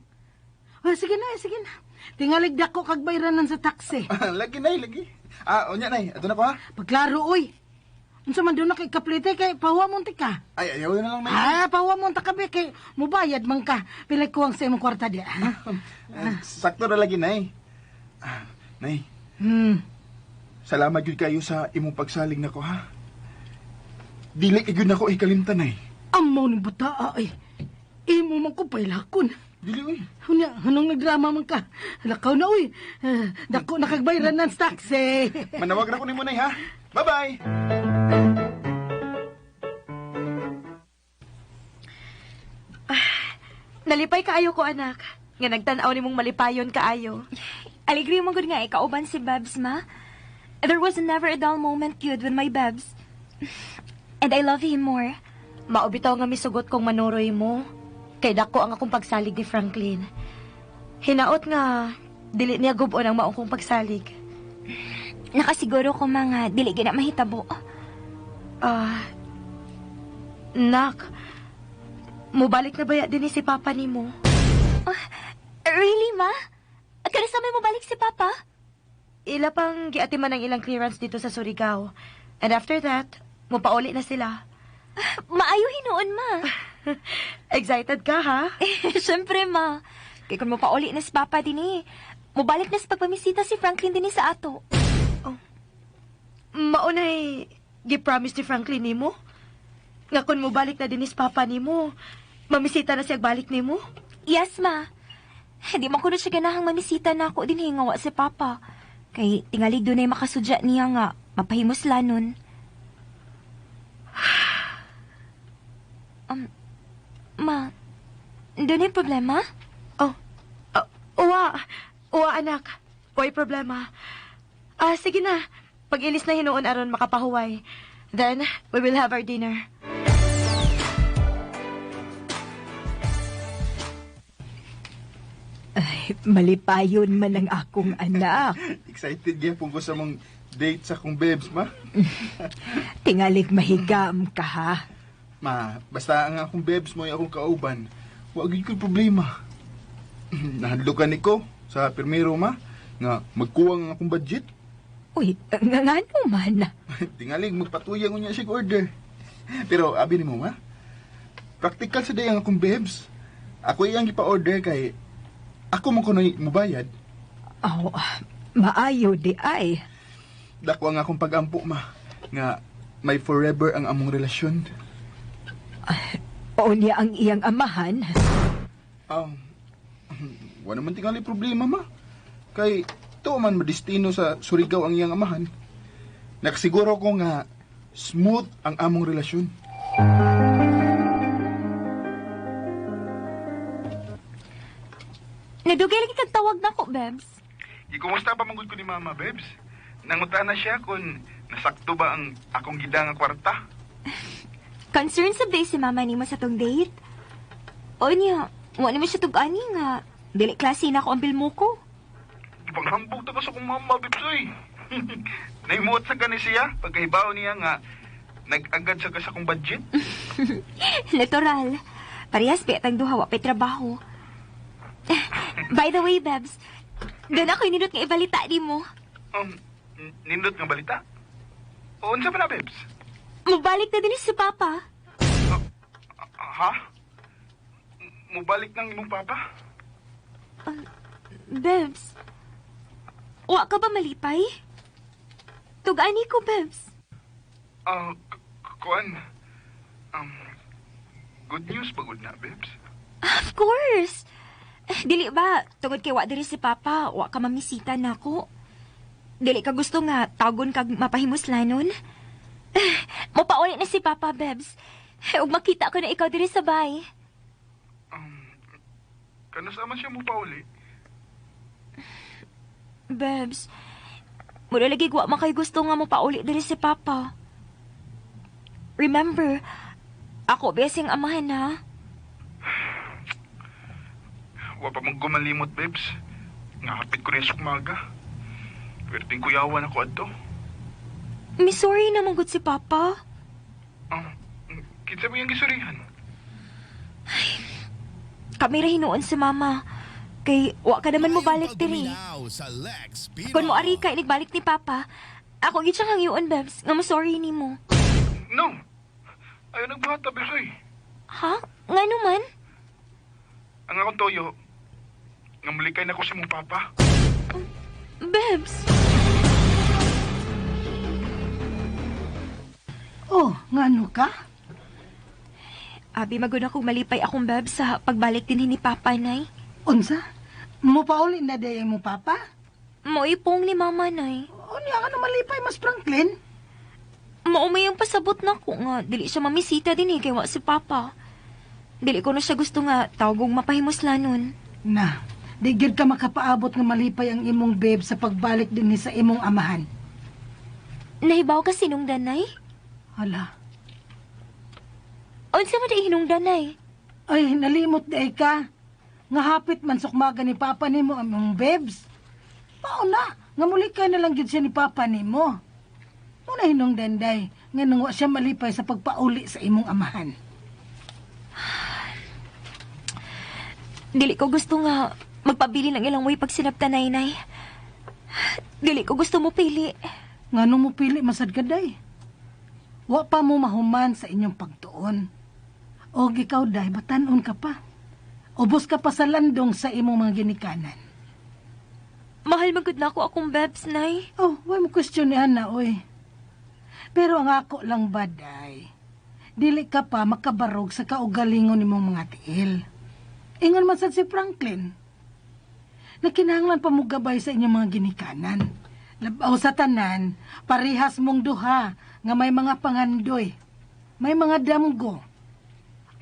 Speaker 6: Sige na, sige na. Tingalig dako kag bayranan sa taxi.
Speaker 10: Lagi, Nay, lagi. Onya, Nay, ato na ko, ha?
Speaker 6: Paglaro, oy. Unsa man doon na kay kaplite kay pawa mo ka.
Speaker 10: Ay, ayaw na lang, Nay.
Speaker 6: Pawa mo ta kabe kay mubayad man ka. Pilay kuwang sa imong kwarta diya.
Speaker 10: Sakto na lagi, Nay. Nay, salamat yun kayo sa imong pagsalig na ko, ha? Dili yun ako ikalimtan, Nay.
Speaker 6: Amaw ni bata ay. Imo man ko pailakon.
Speaker 10: Dili, uy.
Speaker 6: Hunya, anong nagdrama man ka? Lakaw na, uy. Dako na kagbayranan sa taxi.
Speaker 10: Manawag na ko ni mo, Nay, ha? Bye-bye!
Speaker 2: Nalipay kaayo ko, anak. Nga nagtanaw ni mong malipayon kaayo.
Speaker 3: Aligri mo gud nga ikauban si Babs, ma. There was never a dull moment yun with my Babs. And I love him more.
Speaker 2: Maubitaw nga misugot kong manuroy mo. Kay dako ang akong pagsalig ni Franklin. Hinaot nga, dili niya gubon ang maong kong pagsalig.
Speaker 3: Nakasiguro ko mga dili gina mahitabo.
Speaker 2: Nak, mubalik na baya din si Papa ni mo?
Speaker 3: Really, ma? Karasamay mo balik si Papa?
Speaker 2: Ila pang giatiman ang ilang clearance dito sa Surigao. And after that, mupauli na sila.
Speaker 3: Maayo hinuon, ma.
Speaker 2: Excited ka, ha?
Speaker 3: Siyempre, ma. Kaya kung mapauli na si Papa din mubalik na sa pagpamisita si Franklin din sa ato.
Speaker 2: Maunay, gi-promise ni Franklin ni mo? Nga kung mubalik na din si Papa ni mo, mamisita na siya balik ni mo?
Speaker 3: Yes, ma. Hindi man ko na siya ganahang mamisita na ako din hingawa si Papa. Kay tingalig doon ay makasudya niya nga, mapahimos lanon. Ma, doon ay problema?
Speaker 2: Uwa, anak. Uwa'y problema. Sige na. Pag-ilis na hinuon aron makapahuway. Then, we will have our dinner.
Speaker 11: Ay, malipayon man ang akong anak.
Speaker 10: Excited yan po ko sa mong date sa akong Bebs, ma.
Speaker 11: Tingalig mahigam ka, ha?
Speaker 10: Ma, basta ang akong Bebs mo yung akong kauban, wag yun ko problema. Nahadlokan ni ko sa pirmero, ma, nga magkuwang ang akong budget.
Speaker 11: Uy, nga man.
Speaker 10: Tingalig, magpatuyang niya siya order. Pero, abi ni mo, ma, practical sa day ang akong Bebs. Ako iyang ipa-order kay ako mo ko na mubayad.
Speaker 11: Maayo di ay.
Speaker 10: Dako ang akong pag-ampo, ma, nga may forever ang among relasyon.
Speaker 11: O niya ang iyang amahan.
Speaker 10: Wala naman tingali problema, ma. Kay, to man madistino sa Surigao ang iyang amahan. Nakasiguro ko nga, smooth ang among relasyon.
Speaker 3: Nadugay lagi kag tawag na ko, Bebs.
Speaker 7: Ikumusta pa manggod ko ni Mama, Bebs? Nanguta na siya kung nasakto ba ang akong gida nga kwarta.
Speaker 3: Concerned sa day si mama ni mo sa tong date. O niya, wala naman siya tug-ani nga. Dili klase na ako ang bilmo ko.
Speaker 7: Ipanghambog ta ka sa kong mama, Bebs, oy. Naimuot sa gani siya, pagkahibaw niya nga, nag-agad sa ka sa kong budget.
Speaker 3: Natural. Parehas pa ang duha, wapay trabaho. By the way, Bebs, doon ako inunod nga ibalita di mo.
Speaker 7: Nindot nga balita? O, unsa pa na, Bebs?
Speaker 3: Mabalik na din si Papa.
Speaker 7: Ha? Mubalik ng imong papa?
Speaker 3: Bebs, wa ka ba malipay? Tug-ani ko, Bebs.
Speaker 7: Kuan. Good news pagod na, Bebs.
Speaker 3: Of course. Dili ba, tungod kay wa diri si Papa, wa ka mamisita na ako. Dili ka gusto nga, tagon kag mapahimuslanon. Mapauli na si Papa, Bebs. Ug makita ko na ikaw diri sa bay.
Speaker 7: Kanasama siya mo pa uli?
Speaker 3: Bebs, mula lagi wa makay gusto nga mo pauli diri si Papa. Remember, ako besing amahan ha.
Speaker 7: Wa pa mong gumalimot, Bebs. Nga hapit ko rin sa kumaga. Pwerdeng kuyawan ako adto.
Speaker 3: Sorry na manggut si Papa.
Speaker 7: Kitsa mo yung gisurihan?
Speaker 3: Kami ra hinuon si Mama. Kay wa ka naman mo balik diri.
Speaker 9: Sa Lex Pino.
Speaker 3: Kung mo ari ka balik ni Papa, ako gid siyang hangyoon, Bebs, nga sorry nimo.
Speaker 7: No. Ayaw nagbata, Bebs, oy.
Speaker 3: Ha? Nga naman?
Speaker 7: Ang akong toyo, nga mulikay na ko si mong papa.
Speaker 3: Bebs.
Speaker 6: Oh, nga ano ka?
Speaker 3: Abi magud ako malipay akong Bebs sa pagbalik din ni Papa, nay.
Speaker 6: Unsa? Mupauli na day mo papa?
Speaker 3: Moipong ni Mama, nay.
Speaker 6: O niya ka na malipay, Mas Franklin?
Speaker 3: Maumayang pasabot na ko nga. Dili siya mamisita din kay wa si Papa. Dili ko na siya gusto nga tawagong mapahimuslanon.
Speaker 6: Na, di gyud ka makapaabot nga malipay ang imong babe sa pagbalik din ni sa imong amahan.
Speaker 3: Nahibaw ka sinungdan, nay?
Speaker 6: Hala.
Speaker 3: Unsa man di hinungdan, nay?
Speaker 6: Ay, nalimot di ka. Nga hapit man sukmaga ni Papa nimo ang imong babes. Pauna, nga muli ka na lang gyud siya ni Papa nimo. Muna hinong denday, nga nang wa siya malipay sa pagpauli sa imong amahan.
Speaker 3: Dili ko gusto nga magpabili ng ilang way pag sinabta, nay. Dili ko gusto mo pili.
Speaker 6: Nga nung mo pili masad ka day. Wa pa mo mahuman sa inyong pagtuon. O ikaw day, batanon ka pa. Ubos ka pa sa landong sa imong mga ginikanan.
Speaker 3: Mahal magud na ako akong Bebs, nay.
Speaker 6: Oh, why mo questionan na, oy. Pero ang ako lang baday, dili ka pa makabarog sa kaugalingon nimong mga tiil. Ingon man sad si Franklin. Nakinahanglan pa mo gabay sa inyong mga ginikanan. Labaw sa tanan, parihas mong duha nga may mga pangandoy, may mga damgo.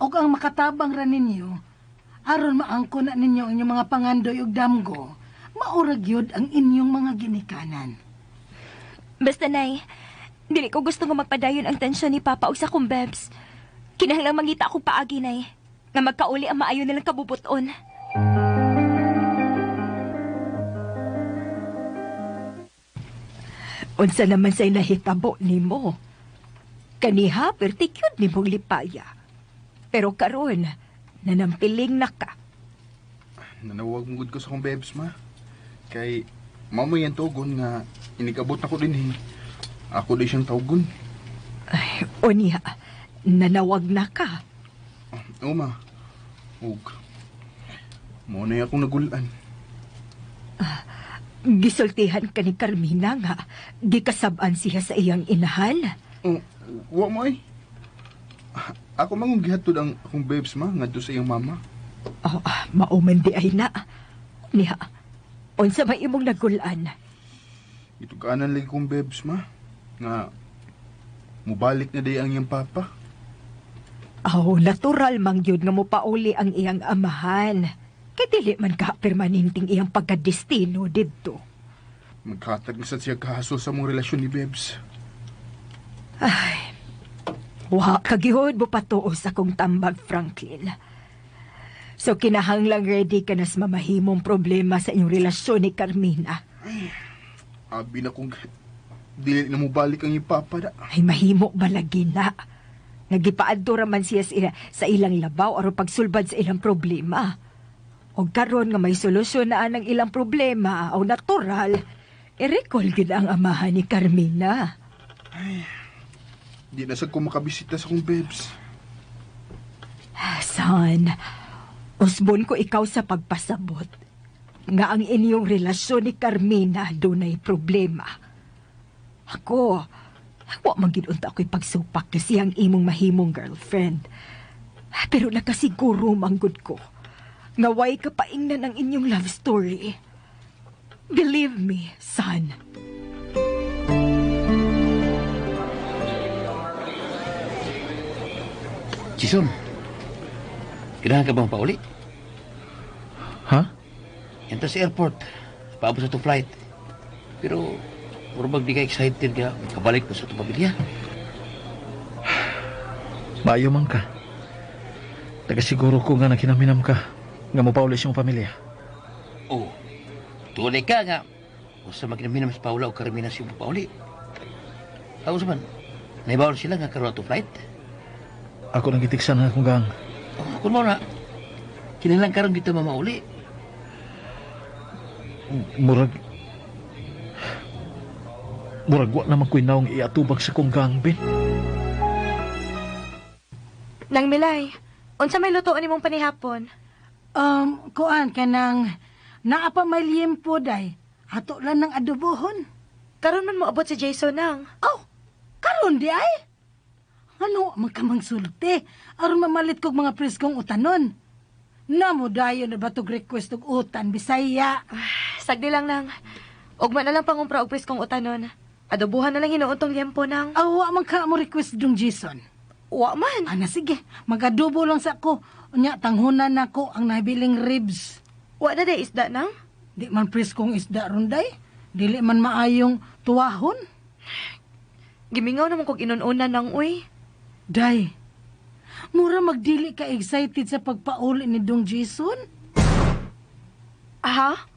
Speaker 6: O ang makatabang ra ninyo, aron maangko na ninyo ang inyong mga pangandoy ug damgo, maurag yun ang inyong mga ginikanan.
Speaker 3: Basta, nay, dili ko gusto nga magpadayon ang tensyon ni Papa ug sa akong Bebs. Kinahanglang mangita ako paagi, nay, nga magkauli ang maayo nilang kabubuton.
Speaker 11: Unsa naman sa'y nahitabo ni mo? Kaniha, pertikyod ni mong lipaya. Pero karon, nanampiling na ka.
Speaker 10: Nanawag mo ko sa kong babes, ma. Kay, mamay ang tugon nga, inikabot na ko din Ako din siyang tawgon.
Speaker 11: Ay, o niya, nanawag na ka.
Speaker 10: Oo, ma. Ug. Muna akong nagulan.
Speaker 11: Gisultihan ka ni Carmina nga, gikasabaan siya sa iyang inahan.
Speaker 10: Wa mo ay. Ako mangong gihatod ang akong babes ma ngadto sa iyang mama.
Speaker 11: Oh, mauman di ay na. Niha, unsa may imong nagulan?
Speaker 10: Ito kaanan lagi kong babes ma. Nga, mubalik na day ang iyang papa.
Speaker 11: Natural mang yun nga mo pauli ang iyang amahan. Kay dili man ka permanenteng iyang pagkadestino didto.
Speaker 10: Magkatag na sad siya kahasol sa mong relasyon ni babes.
Speaker 11: Ay, wa kagihod mo patuo sa kong tambag, Franklin. So kinahanglang ready ka na sa mamahimong problema sa inyong relasyon ni Carmina.
Speaker 10: Abi na kung dili na mubalik ang iyang papa da.
Speaker 11: Ay mahimo balagi na. Nagipaadto raman siya sa ilang labaw aron pagsulbad sa ilang problema. O karon nga may solusyon na ang ilang problema o natural, i-recall gid ang amahan ni Carmina.
Speaker 10: Di na sad ko makabisita sa kong babes.
Speaker 11: Son, usbon ko ikaw sa pagpasabot nga ang inyong relasyon ni Carmina dunay problema. Ako, wa man gid unta ako'y pagsupak kasi ang imong mahimong girlfriend. Pero nakasiguro manggod ko nga way kapaingnan ang inyong love story. Believe me, son.
Speaker 5: Jason, kailangan ka bang pauli?
Speaker 4: Ha?
Speaker 5: Yan ta sa airport. Paabot sa to flight. Pero, murabag di ka excited ka. Kabalik mo sa itong pamilya.
Speaker 4: Maayo man ka. Tagasiguro ko nga nakinaminam ka nga mo pauli sa mong pamilya.
Speaker 5: Oh, tunay ka nga. Basta magkinaminam sa Paula o Carmina siya mo pauli. Ako saman, naibawal sila nga karoon to flight.
Speaker 4: Ako nang gitiksan na akong gang.
Speaker 5: Oh, kung mo na, kinilang karoon dito mamauli.
Speaker 4: Murag wa naman ko'y naong iatubag sa kong gang, Ben.
Speaker 2: Nang Milay, unsa may lutoon nimong panihapon?
Speaker 6: Kuan ka nang naapa may liyempo day. Hato lang ng adobohon.
Speaker 2: Karon man mo abot si Jason nang.
Speaker 6: Karon di ay? Ano, magkamang sulti. Aron mamalit kog mga preskong utanon. Namo dayo na batog request og utan, Bisaya.
Speaker 2: Sagdi lang nang. Ugma na lang pangumpra og preskong utanon. Adobuhan na lang hinuon tong liyempo nang.
Speaker 6: Wa man ka mo request dong Jason.
Speaker 2: Wa man.
Speaker 6: Ana sige, magadubo lang sa ko. Unya tanghunan nako ang nabiling ribs.
Speaker 2: Wa na day isda nang.
Speaker 6: Di man preskong isda ronday. Dili man maayong tuwahon.
Speaker 2: Gimingaw naman kog inununan nang uy.
Speaker 6: Day, mura magdili ka excited sa pagpauli ni Dong Jason?
Speaker 2: Aha?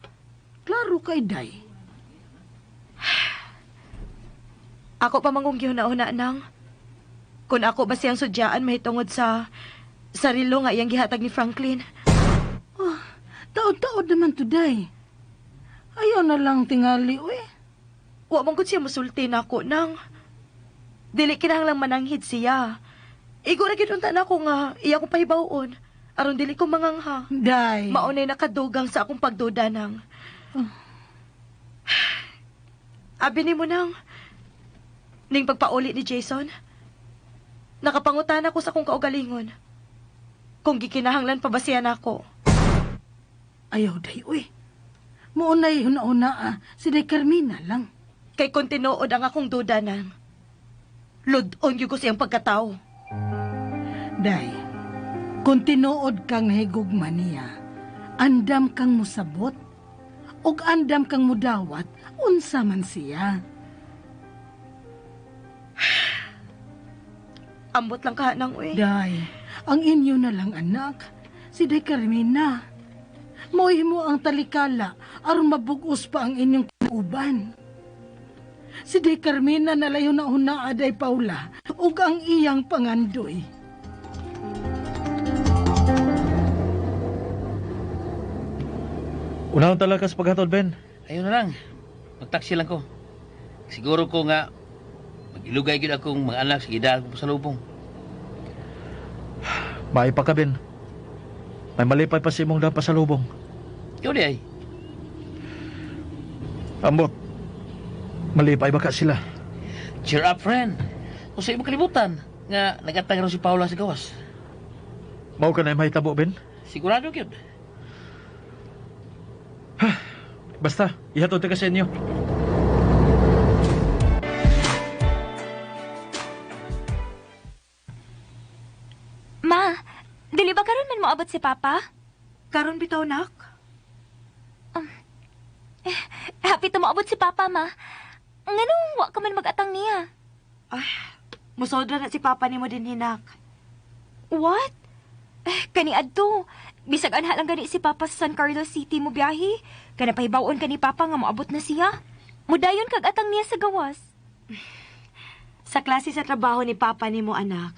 Speaker 6: Klaro kay Day.
Speaker 2: Ako pa mangong gihuna-una nang. Kung ako ba siyang sudyaan mahitungod sa sarilo nga iyang gihatag ni Franklin.
Speaker 6: Taod-taod naman to, Day. Ayaw na lang tingali, uy.
Speaker 2: Wa man gud siya musulti na ako nang. Dili kinahanglang mananghid siya. Igo ra gid unta na ako nga iya ko pahibawon aron dili ko mangangha.
Speaker 6: Day.
Speaker 2: Maunay nakadugang sa akong pagduda nang. Abi nimo nang ning pagpauli ni Jason. Nakapangutan ako sa akong kaugalingon. Kung gikinahanglan pa ba siya nako.
Speaker 6: Ayaw, Day, uy. Maunay huna-una si Day Carmina lang.
Speaker 2: Kay kung tinuod ang akong duda nang. Ludon yung ko siyang pagkatao.
Speaker 6: Day, kung tinuod kang higugma niya, andam kang musabot, ug andam kang mudawat, unsa man siya.
Speaker 2: Ambot lang ka nang uy.
Speaker 6: Day, ang inyo na lang anak, si Day Carmina. Mo'y mo ang talikala, aron mabugos pa ang inyong uban. Si Day Carmina nalayo na una Day Paula, ug ang iyang pangandoy.
Speaker 4: Unahon talaga sa paghatod, Ben.
Speaker 5: Ayun na lang. Magtaksi lang ko. Siguro ko nga, mag-ilugay gid akong mga anak sa gidaan ko sa lubong.
Speaker 4: Maay pa ka, Ben. May malipay pa si mong dapat sa lubong.
Speaker 5: Ikaw di ay.
Speaker 4: Ambot. Malipay ba ka sila?
Speaker 5: Cheer up, friend. O sa imong kalibutan nga nagatang raw si Paula sa gawas.
Speaker 4: Mao ka na mahitabo, Ben?
Speaker 5: Sigurado gyud.
Speaker 4: Basta, ihatod ka sa inyo.
Speaker 3: Ma, dili ba karon man moabot si Papa?
Speaker 2: Karon bitaw, nak.
Speaker 3: Happy to moabot si Papa, ma. Nganong wa ka man mag-atang niya?
Speaker 2: Ay, musodra na si Papa nimo din, hinak.
Speaker 3: What? Kani adto. Bisag anha lang gani si Papa sa San Carlos City mo biyahe. Kana pahibawon ka ni Papa nga moabot na siya. Mudayon kag atang niya sa gawas.
Speaker 2: Sa klase sa trabaho ni Papa nimo, anak.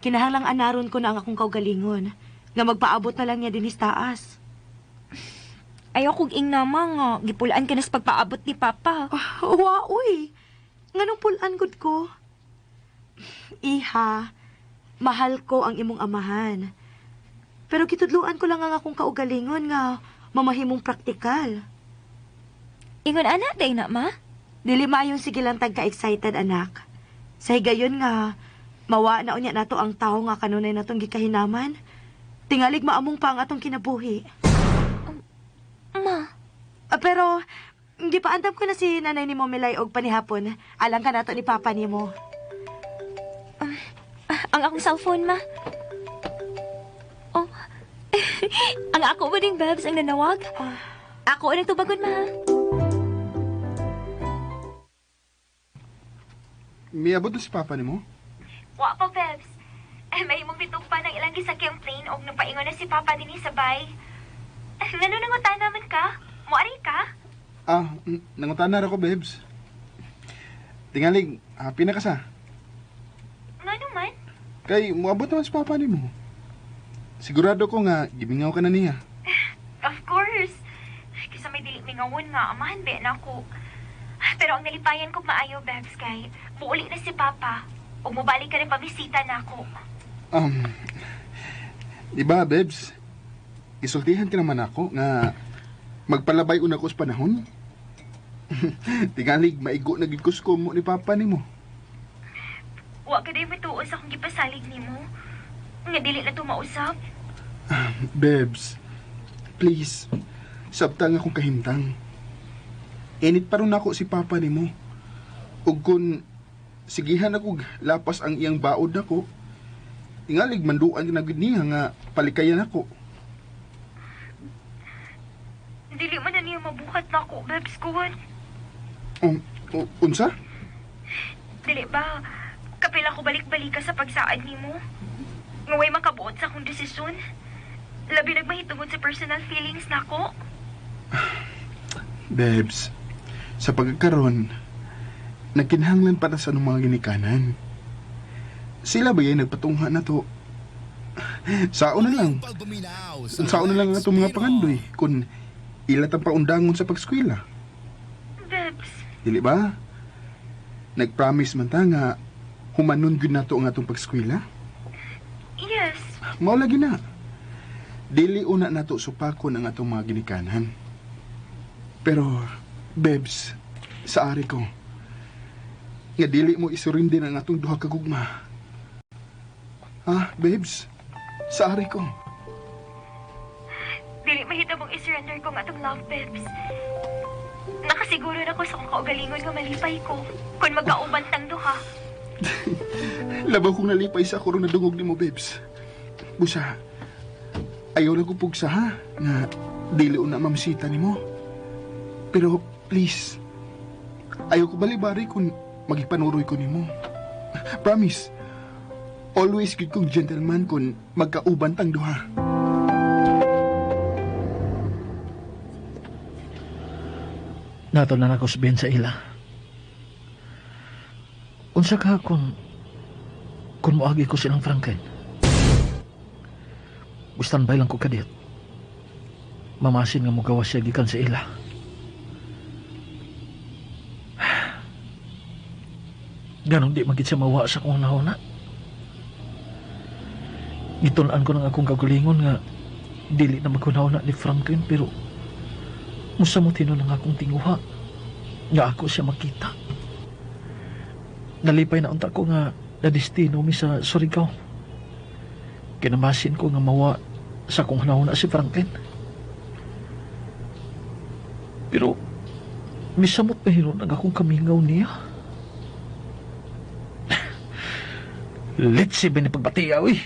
Speaker 2: Kinahanglang anaron ko na ang akong kaugalingon. Nga magpaabot na lang niya din taas.
Speaker 3: Ayaw kong ingnama nga. Gipulaan ka na sa pagpaabot ni Papa.
Speaker 2: Uy. Nganong pulan gud ko? Iha, mahal ko ang imong amahan. Pero kitudluan ko lang ang akong kaugalingon nga mamahimong praktikal.
Speaker 3: Ingon anak, day na, ma?
Speaker 2: Dili mayong sige lang tagka-excited, anak. Sa higayon nga, mawa na unya nato ang tao nga kanunay natong gikahinaman. Tingalig maamong pa ang atong kinabuhi.
Speaker 3: Ma.
Speaker 2: Pero, hindi pa andam ko na si nanay ni mo Milay og panihapon. Alang ka nato ni Papa ni mo.
Speaker 3: Ang akong cellphone, ma. Oh. Ang ako ba ding Babs ang nanawag? Ako ang nagtubagon, ma.
Speaker 10: Miabot na si Papa ni mo?
Speaker 3: Wa pa, Babs. May mong bitog pa ng ilang gisakyang plane og napaingon na si Papa din sabay. Ngano nangutan naman ka? Muari ka?
Speaker 10: Nangutan na ako, Bebs. Tingalig, happy na ka sa?
Speaker 3: Ngano man?
Speaker 10: Kay, muabot naman si Papa ni mo. Sigurado ko nga, gibingaw ka na niya.
Speaker 3: Of course. Kisa may dili mingawon nga, amahan be na ako. Pero ang nalipayan ko maayo, Babs, kay buuli na si Papa. O mubalik ka rin pamisita na ako.
Speaker 10: Di ba, Bebs? Isultihan ka naman ako nga magpalabay una ko sa panahon. Tingalig, maigo na gigkus ko mo ni Papa ni mo.
Speaker 3: Wa ka day matuos akong gipasalig ni mo. Nga dili na tumausap.
Speaker 10: Bebs, please, sabtang akong kahimtang. Init pa rin ako si Papa ni mo. Ug kung sigihan ako lapas ang iyang baod nako, tingalig manduan na gud niya nga palikayan ako.
Speaker 3: Dili man na niya mabuhat na ako, Babs, kuwan.
Speaker 10: Unsa?
Speaker 3: Dili ba, kapila ko balik-balik sa pagsaad ni mo? Ngaway makabuot sa akong desisyon. Labi nagmahitungod sa personal feelings na ako.
Speaker 10: Bebs, sa pagkakaroon, nagkinahanglan para sa anong mga ginikanan. Sila ba yung nagpatungha na to? Saon na lang. Saon na lang nga itong mga pangandoy kung ilat ang paundangon sa pagskwela.
Speaker 3: Babs.
Speaker 10: Dili ba? Nag-promise man ta nga humanon gyud nato ang atong pagskwela.
Speaker 3: Yes.
Speaker 10: Mao lagi na. Dili una nato supakon ang atong mga ginikanan. Pero, Bebs, sa ari ko, nga dili mo isurindin ang atong duha ka gugma. Bebs, sa ari ko.
Speaker 3: Dili mahita mong isurrender ko nga itong love, Babs. Nakasiguro na ko sa kong kaugalingon nga malipay ko kung magkauban tang duha.
Speaker 10: Labaw kong nalipay sa ako ron na dungog ni mo, Bebs. Busa, ayaw lang ko pugsa ha, nga dili una mamsita ni mo. Pero, please, ayaw ko balibari kung magipanuroy ko ni mo. Promise, always good kong gentleman kung magkauban tang duha.
Speaker 4: Nato na ako sabihin sa ila. Unsa ka kung moagi ko silang Franklin. Gustan bay lang ko kadiyot. Mamasin nga mo gawas siya gikan sa ila. Ganong di magit siya mawa sa kong nahuna. Gitunan ko ng akong kagulingon nga dili na magkunahuna ni Franklin pero musa mo tinulang akong tinguha nga ako siya makita. nalipay na unta ko nga na destino mi sa Surigao. Kinamasin ko nga mawa sa kung hunahuna si Franklin. Pero misamot pa hinon ang akong kamingaw niya. Let's see ba ni pagbatiyaw eh.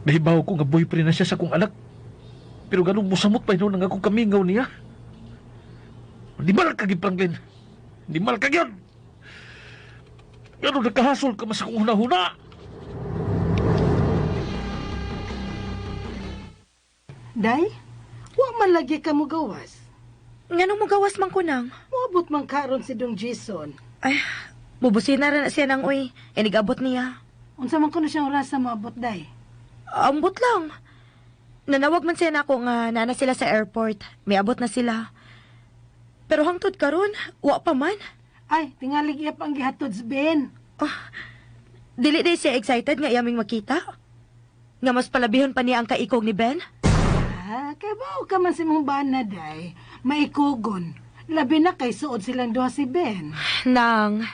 Speaker 4: Nahibaw ko nga boyfriend na siya sa kong anak. Pero ganun musamot pa hinon ang akong kamingaw niya. Di mal kagi Franklin. Di mal kagyan. Ganun nakahasol ka mas akong hunahuna.
Speaker 6: Day, wa man lagi ka mo gawas.
Speaker 2: Nganong mo gawas man ko nang?
Speaker 6: Moabot man karon si Dong Jason.
Speaker 2: Ay, bubusin na rin siya nang uy. Inigabot niya.
Speaker 6: Unsa man kuno siyang oras sa moabot, Day?
Speaker 2: Ambot lang. Nanawag man siya na ako nga nana sila sa airport. May abot na sila. Pero hangtod karon, wa pa man.
Speaker 6: Ay, tingalig iya pang gihatod sa Ben.
Speaker 2: Oh, dili day siya excited nga iyaming makita. Nga mas palabihon pa niya ang kaikog ni Ben.
Speaker 6: Ah, kay bao ka man si mong bana, Day. Maikugon. Labi na kay suod silang duha si Ben.
Speaker 2: Nang,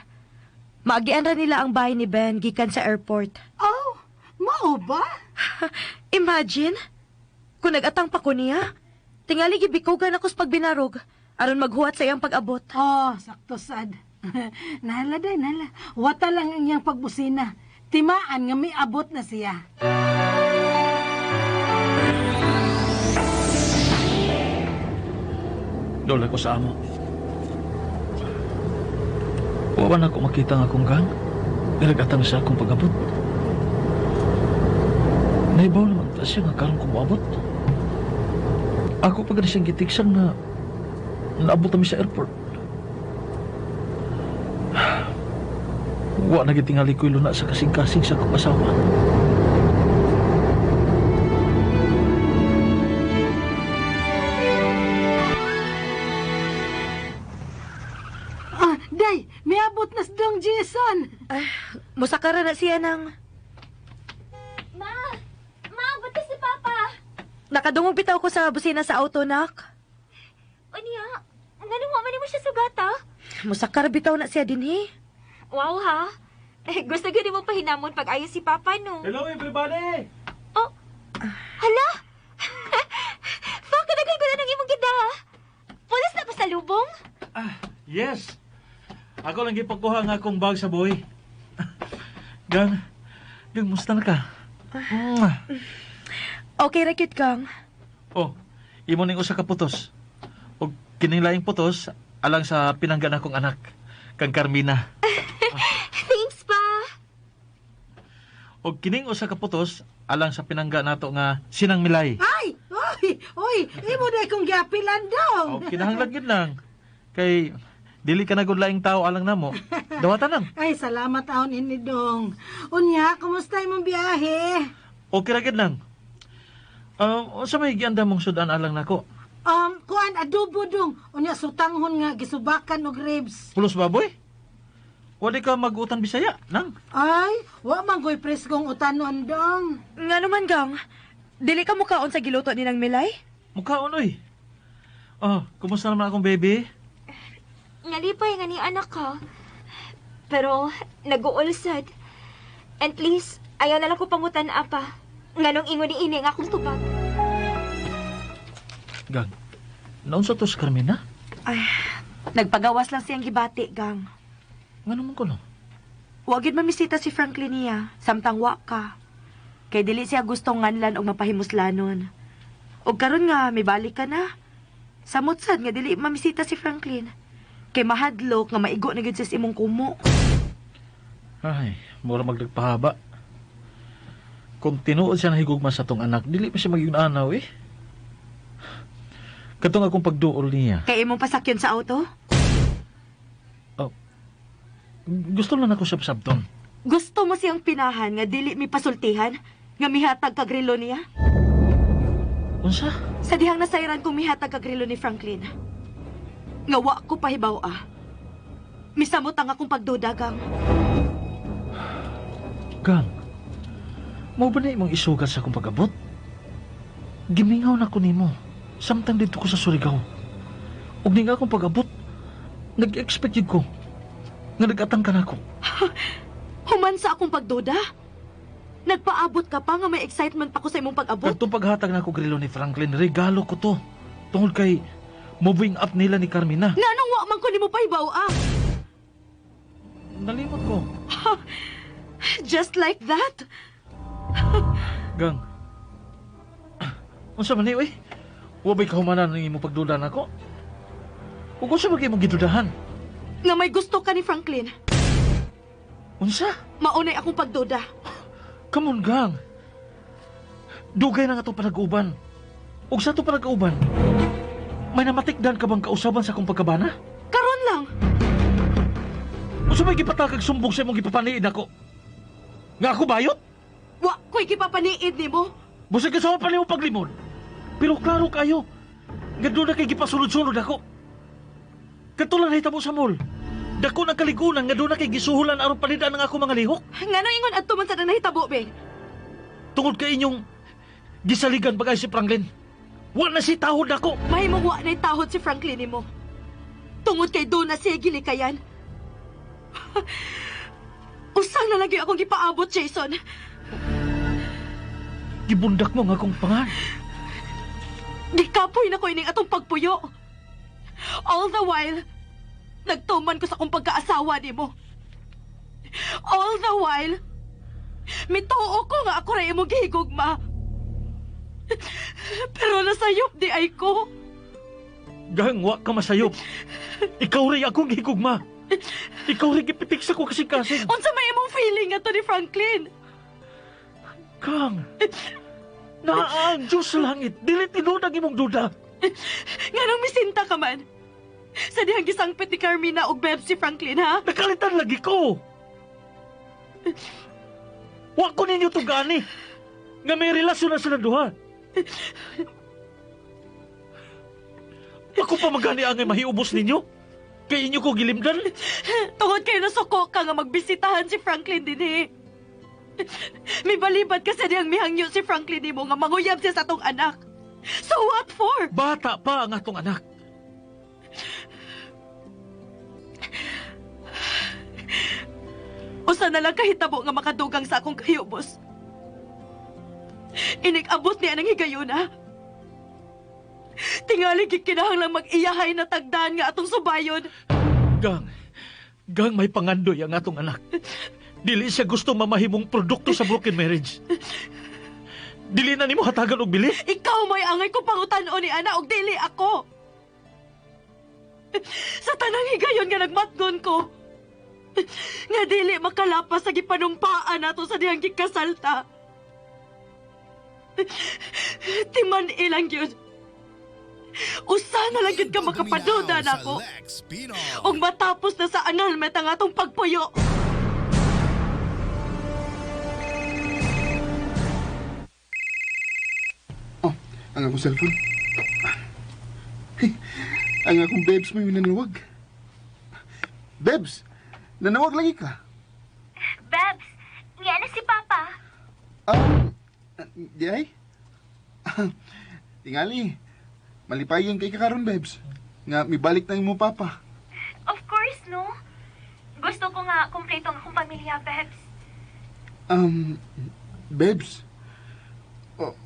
Speaker 2: maagian ra nila ang bahay ni Ben gikan sa airport.
Speaker 6: Oh, mao ba?
Speaker 2: Imagine, kung nag-atang pa ko niya, tingali gibikugan ako sa pagbinarog, aron maghuwat sa iyang pag-abot.
Speaker 6: Oh, sakto sad. Nala, Day, nala. Wata lang ang iyang pagbusina. Timaan nga may abot na siya.
Speaker 4: Lola ko sa amo. Wawan ako makita nga akong gang. Nalagatang sa akong pag-abot. Naibaw naman ta siya nga karong kumabot. Ako pag na siyang gitiksan na naabot kami sa airport. Wa nagitingali ko'y luna sa kasing-kasing sa akong asawa.
Speaker 6: Day, may abot na si Dong Jason.
Speaker 2: Ay, musakara na siya nang...
Speaker 3: Ma! Ma, ba't si Papa?
Speaker 2: Nakadungog bitaw ko sa busina sa auto, nak.
Speaker 3: Aniya, ganun mo man mo siya sugata?
Speaker 2: Musakara bitaw na siya din, he.
Speaker 3: Wow, ha? Gusto gani mo pahinamon pag ayos si Papa, no?
Speaker 4: Hello, everybody!
Speaker 3: Oh, hala? Baka nagay ko na ng imong gida, ha? Pulis na pa sa lubong?
Speaker 4: Yes! Ako lang gipagkuha nga akong bag sa boy. Gang, musta na ka?
Speaker 2: Okay, rakit kang.
Speaker 4: Oh, imo ning usa ka putos. O kining laing putos alang sa pinanggan akong anak, kang Carmina.
Speaker 3: Thanks, pa.
Speaker 4: O kining usa ka putos alang sa pinangga nato nga Sinang Milay.
Speaker 6: Ay! Oy! Imo day kong giapilan Dong.
Speaker 4: O kinahanglan gid lang. Kay dili ka na gud laing tao alang namo. Dawatan lang.
Speaker 6: Ay, salamat ahon ini Dong. Unya, kumusta imong biyahe?
Speaker 4: Okay ra gid lang. Unsa may gianda mong sudan alang nako?
Speaker 6: Kuan adobo Dong. Unya sutanghon nga gisubakan og ribs.
Speaker 4: Pulos baboy? Wali ka mag-utan Bisaya, nang?
Speaker 6: Ay, wa man goy preskong utanon Dong.
Speaker 2: Nga naman, gang. Dili ka mukaon sa giluto ni nang Milay?
Speaker 4: Mukhaon oy. Kumusta naman akong baby?
Speaker 3: Nalipay nga ni anak ka. Pero, nag-uulsad. And please, ayaw na lang ko pangutan apa. Nganong ingon ni ini nga akong tubag.
Speaker 4: Gang, naunsa to si Carmina?
Speaker 2: Ay, nagpagawas lang siyang gibati, gang.
Speaker 4: Nga naman ko no?
Speaker 2: Wagid mamisita si Franklin niya, samtang wa ka. Kay dili siya gustong nganlan og mapahimuslanon. Og karon nga, may balik ka na. Samutsad nga dili mamisita si Franklin. Kay mahadlok nga maigo na gid sa imong kumo.
Speaker 4: Ay, mura magdagpahaba. Kung tinuod siya nahigugma sa tong anak, dili pa siya maging anaw eh. Katong akong pagduol niya.
Speaker 2: Kay imong pasakyon sa auto?
Speaker 4: Gusto lang ako sa sabton.
Speaker 2: Gusto mo siyang pinahan nga dili mi pasultihan? Nga mihatag kag relo niya?
Speaker 4: Unsa?
Speaker 2: Sa dihang nasayran kong mihatag kag relo ni Franklin. Nga wa ko pahibaw Misamot ang akong pagdudagang.
Speaker 4: Gang, mo ba na imong isugat sa akong pag-abot? Gimingaw na ko nimo. Samtang dito ko sa Surigao. Og nga akong pag-abot, nag-expect yun ko. nga nag-atang ka na ako.
Speaker 2: Human sa akong pagduda. Nagpaabot ka pa nga may excitement pa ko sa imong pag-abot.
Speaker 4: Katong paghatag na ako grilo ni Franklin, regalo ko to. Tungod kay moving up nila ni Carmina.
Speaker 2: Nga nung wa man ko nimo paibaw
Speaker 4: Nalimot ko.
Speaker 2: Just like that.
Speaker 4: Gang. Unsa man ni, oy? Wa ba'y kahumanan ng imong pagduda nako? Ug unsa ba imong gidudahan?
Speaker 2: Nga may gusto ka ni Franklin.
Speaker 4: Unsa?
Speaker 2: Maunay akong pagduda.
Speaker 4: Come on, gang. Dugay na nga itong panag-uban. Ug sa itong panag-uban, may namatikdan ka bang kausaban sa akong pagkabana?
Speaker 2: Karon lang.
Speaker 4: Unsa may gipatakag sumbong sa imong gipapaniid ako? Nga ako bayot?
Speaker 2: Wa ko'y gipapaniid nimo.
Speaker 4: Busig ka sa pa nimo paglimon. Pero klaro kayo, nga doon na kay gipasulod-sulod ako. Katulang hitabo sa mall. Dako ng kaligunan nga doon na kay gisuhulan aron palidaan ng ako mga lihok.
Speaker 2: Ngano ingon adto man sa nahitabo, be?
Speaker 4: Tungod kay inyong gisaligan bagay si Franklin. Wa na si tahod ako.
Speaker 2: Mahimong wa na'y tahod si Franklin nimo. Tungod kay doon na siya gilikayan. Usa na lagi akong gipaabot, Jason.
Speaker 4: Gibundak mo nga akong pangan.
Speaker 2: Gikapoy na ko ining atong pagpuyo. All the while, nagtuman ko sa akong pagkaasawa nimo. All the while, mituo ko nga ako rin imong gihigugma. Pero nasayop di ay ko.
Speaker 4: Gang, wa ka masayop. Ikaw rin akong gihigugma. Ikaw rin gipitik sa ko kasing-kasing.
Speaker 2: Unsa may imong feeling ato ni Franklin?
Speaker 4: Gang, ang Diyos sa langit, dili tinod ang imong duda.
Speaker 2: Nga nang misinta ka man. Sa dihang gisangpit ni Carmina og Beb si Franklin, ha?
Speaker 4: Nakalitan lagi ko. Wa ko ninyo to gani. Nga may relasyon na sila duha. Ako pa magani angay mahiubos ninyo. Kay inyo ko gilimdan.
Speaker 2: Tungod kayo nasuko ka nga magbisitahan si Franklin din, eh. May balibad ka sa diyang mihangyo si Franklin mo nga manguyab siya sa atong anak. So what for?
Speaker 4: Bata pa ang atong anak.
Speaker 2: Usa na lang kahitabo nga makadugang sa akong kahiyubos. Inig-abot niya ng higayuna. Tingali gikinahanglang mag-iyahay na tagdaan nga atong subayon.
Speaker 4: Gang may pangandoy ang atong anak. Dili siya gusto mamahimong produkto sa broken marriage. Dili na nimo hatagan og bili.
Speaker 2: Ikaw may angay ko pangutan-o ni ana og dili ako. Sa tanang higayon nga nagmatgon ko. Nga dili makalapas sa gipanumpaan nato sa dihang gikasalta. Timan ilang yun. Usa na lang yun ka makapaduda na ako. Og matapos na sa annulment ang atong pagpuyo.
Speaker 10: Oh, ang akong cellphone. Ang akong Bebs may nanawag. Bebs, nanawag lagi ka.
Speaker 3: Babs, nga na si Papa.
Speaker 10: Di ay? Tingali, malipayon kay kakaroon, Bebs. Nga, mibalik na yung mo, Papa.
Speaker 3: Of course, no? Gusto ko nga kumpleto ang akong pamilya, Babs.
Speaker 10: Bebs,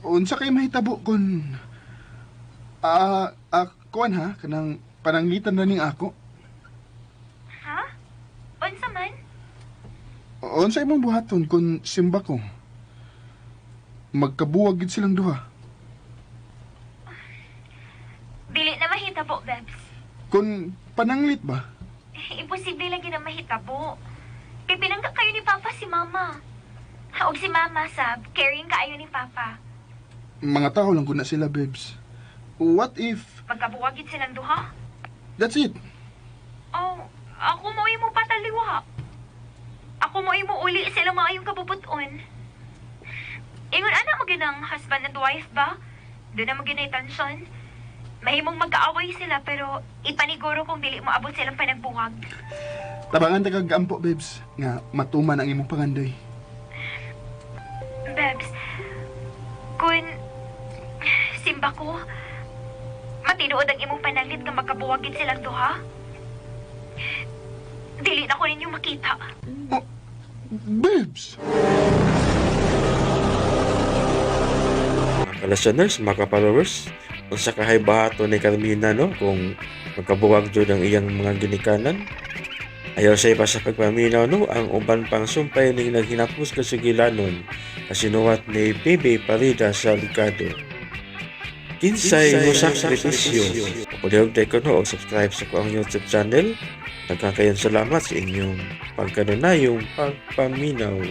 Speaker 10: unsa kay mahitabo kung... kuan ha, kanang pananglitan na ning ako.
Speaker 3: Ha? Unsa man?
Speaker 10: Unsa imong buhaton kung simba ko? Magkabuwag gid silang duha.
Speaker 3: Dili na mahitabo, Babs.
Speaker 10: Kung pananglit ba?
Speaker 3: Imposible lagi na mahitabo. Kay pinangga kayo ni Papa si Mama. Og si Mama, sab, caring kaayo ni Papa.
Speaker 10: Mga tao lang ko na sila, Bebs. What if...
Speaker 3: Magkabuwagid silang duha?
Speaker 10: That's it.
Speaker 3: Oh, ako mo imo pataliwa. Ako mo imo uli sila maayong kabubuton. Ingon ana mo ginang husband and wife ba? Doon na mo ginay tension. Mahimong magkaaway sila pero ipaniguro kung dili mo abot silang panagbuwag.
Speaker 10: Tabangan ta kag ampo, Bebs. Nga matuman ang imong pangandoy.
Speaker 3: Babs, kun simba ko, matinuod ang imong pananglit nga makabuwagid silang duha. dili na ko ninyo makita.
Speaker 10: Babes!
Speaker 1: Mga ka-listeners, mga ka-followers, kung sa kahay bahato ni Carmina, no, kung magkabuwag dyan ang iyang mga ginikanan, ayaw sa ipa sa pagpaminaw, no, ang uban pang sumpay ning naghinapos kasigilanon, kasinuwat ni Bebe Parida sa likado. Kinsay mo sakripisyo. Pagpalihog tayo ko, no, o subscribe sa ko ang YouTube channel. Nagkakayon salamat sa inyong pagkanunayong pagpaminaw.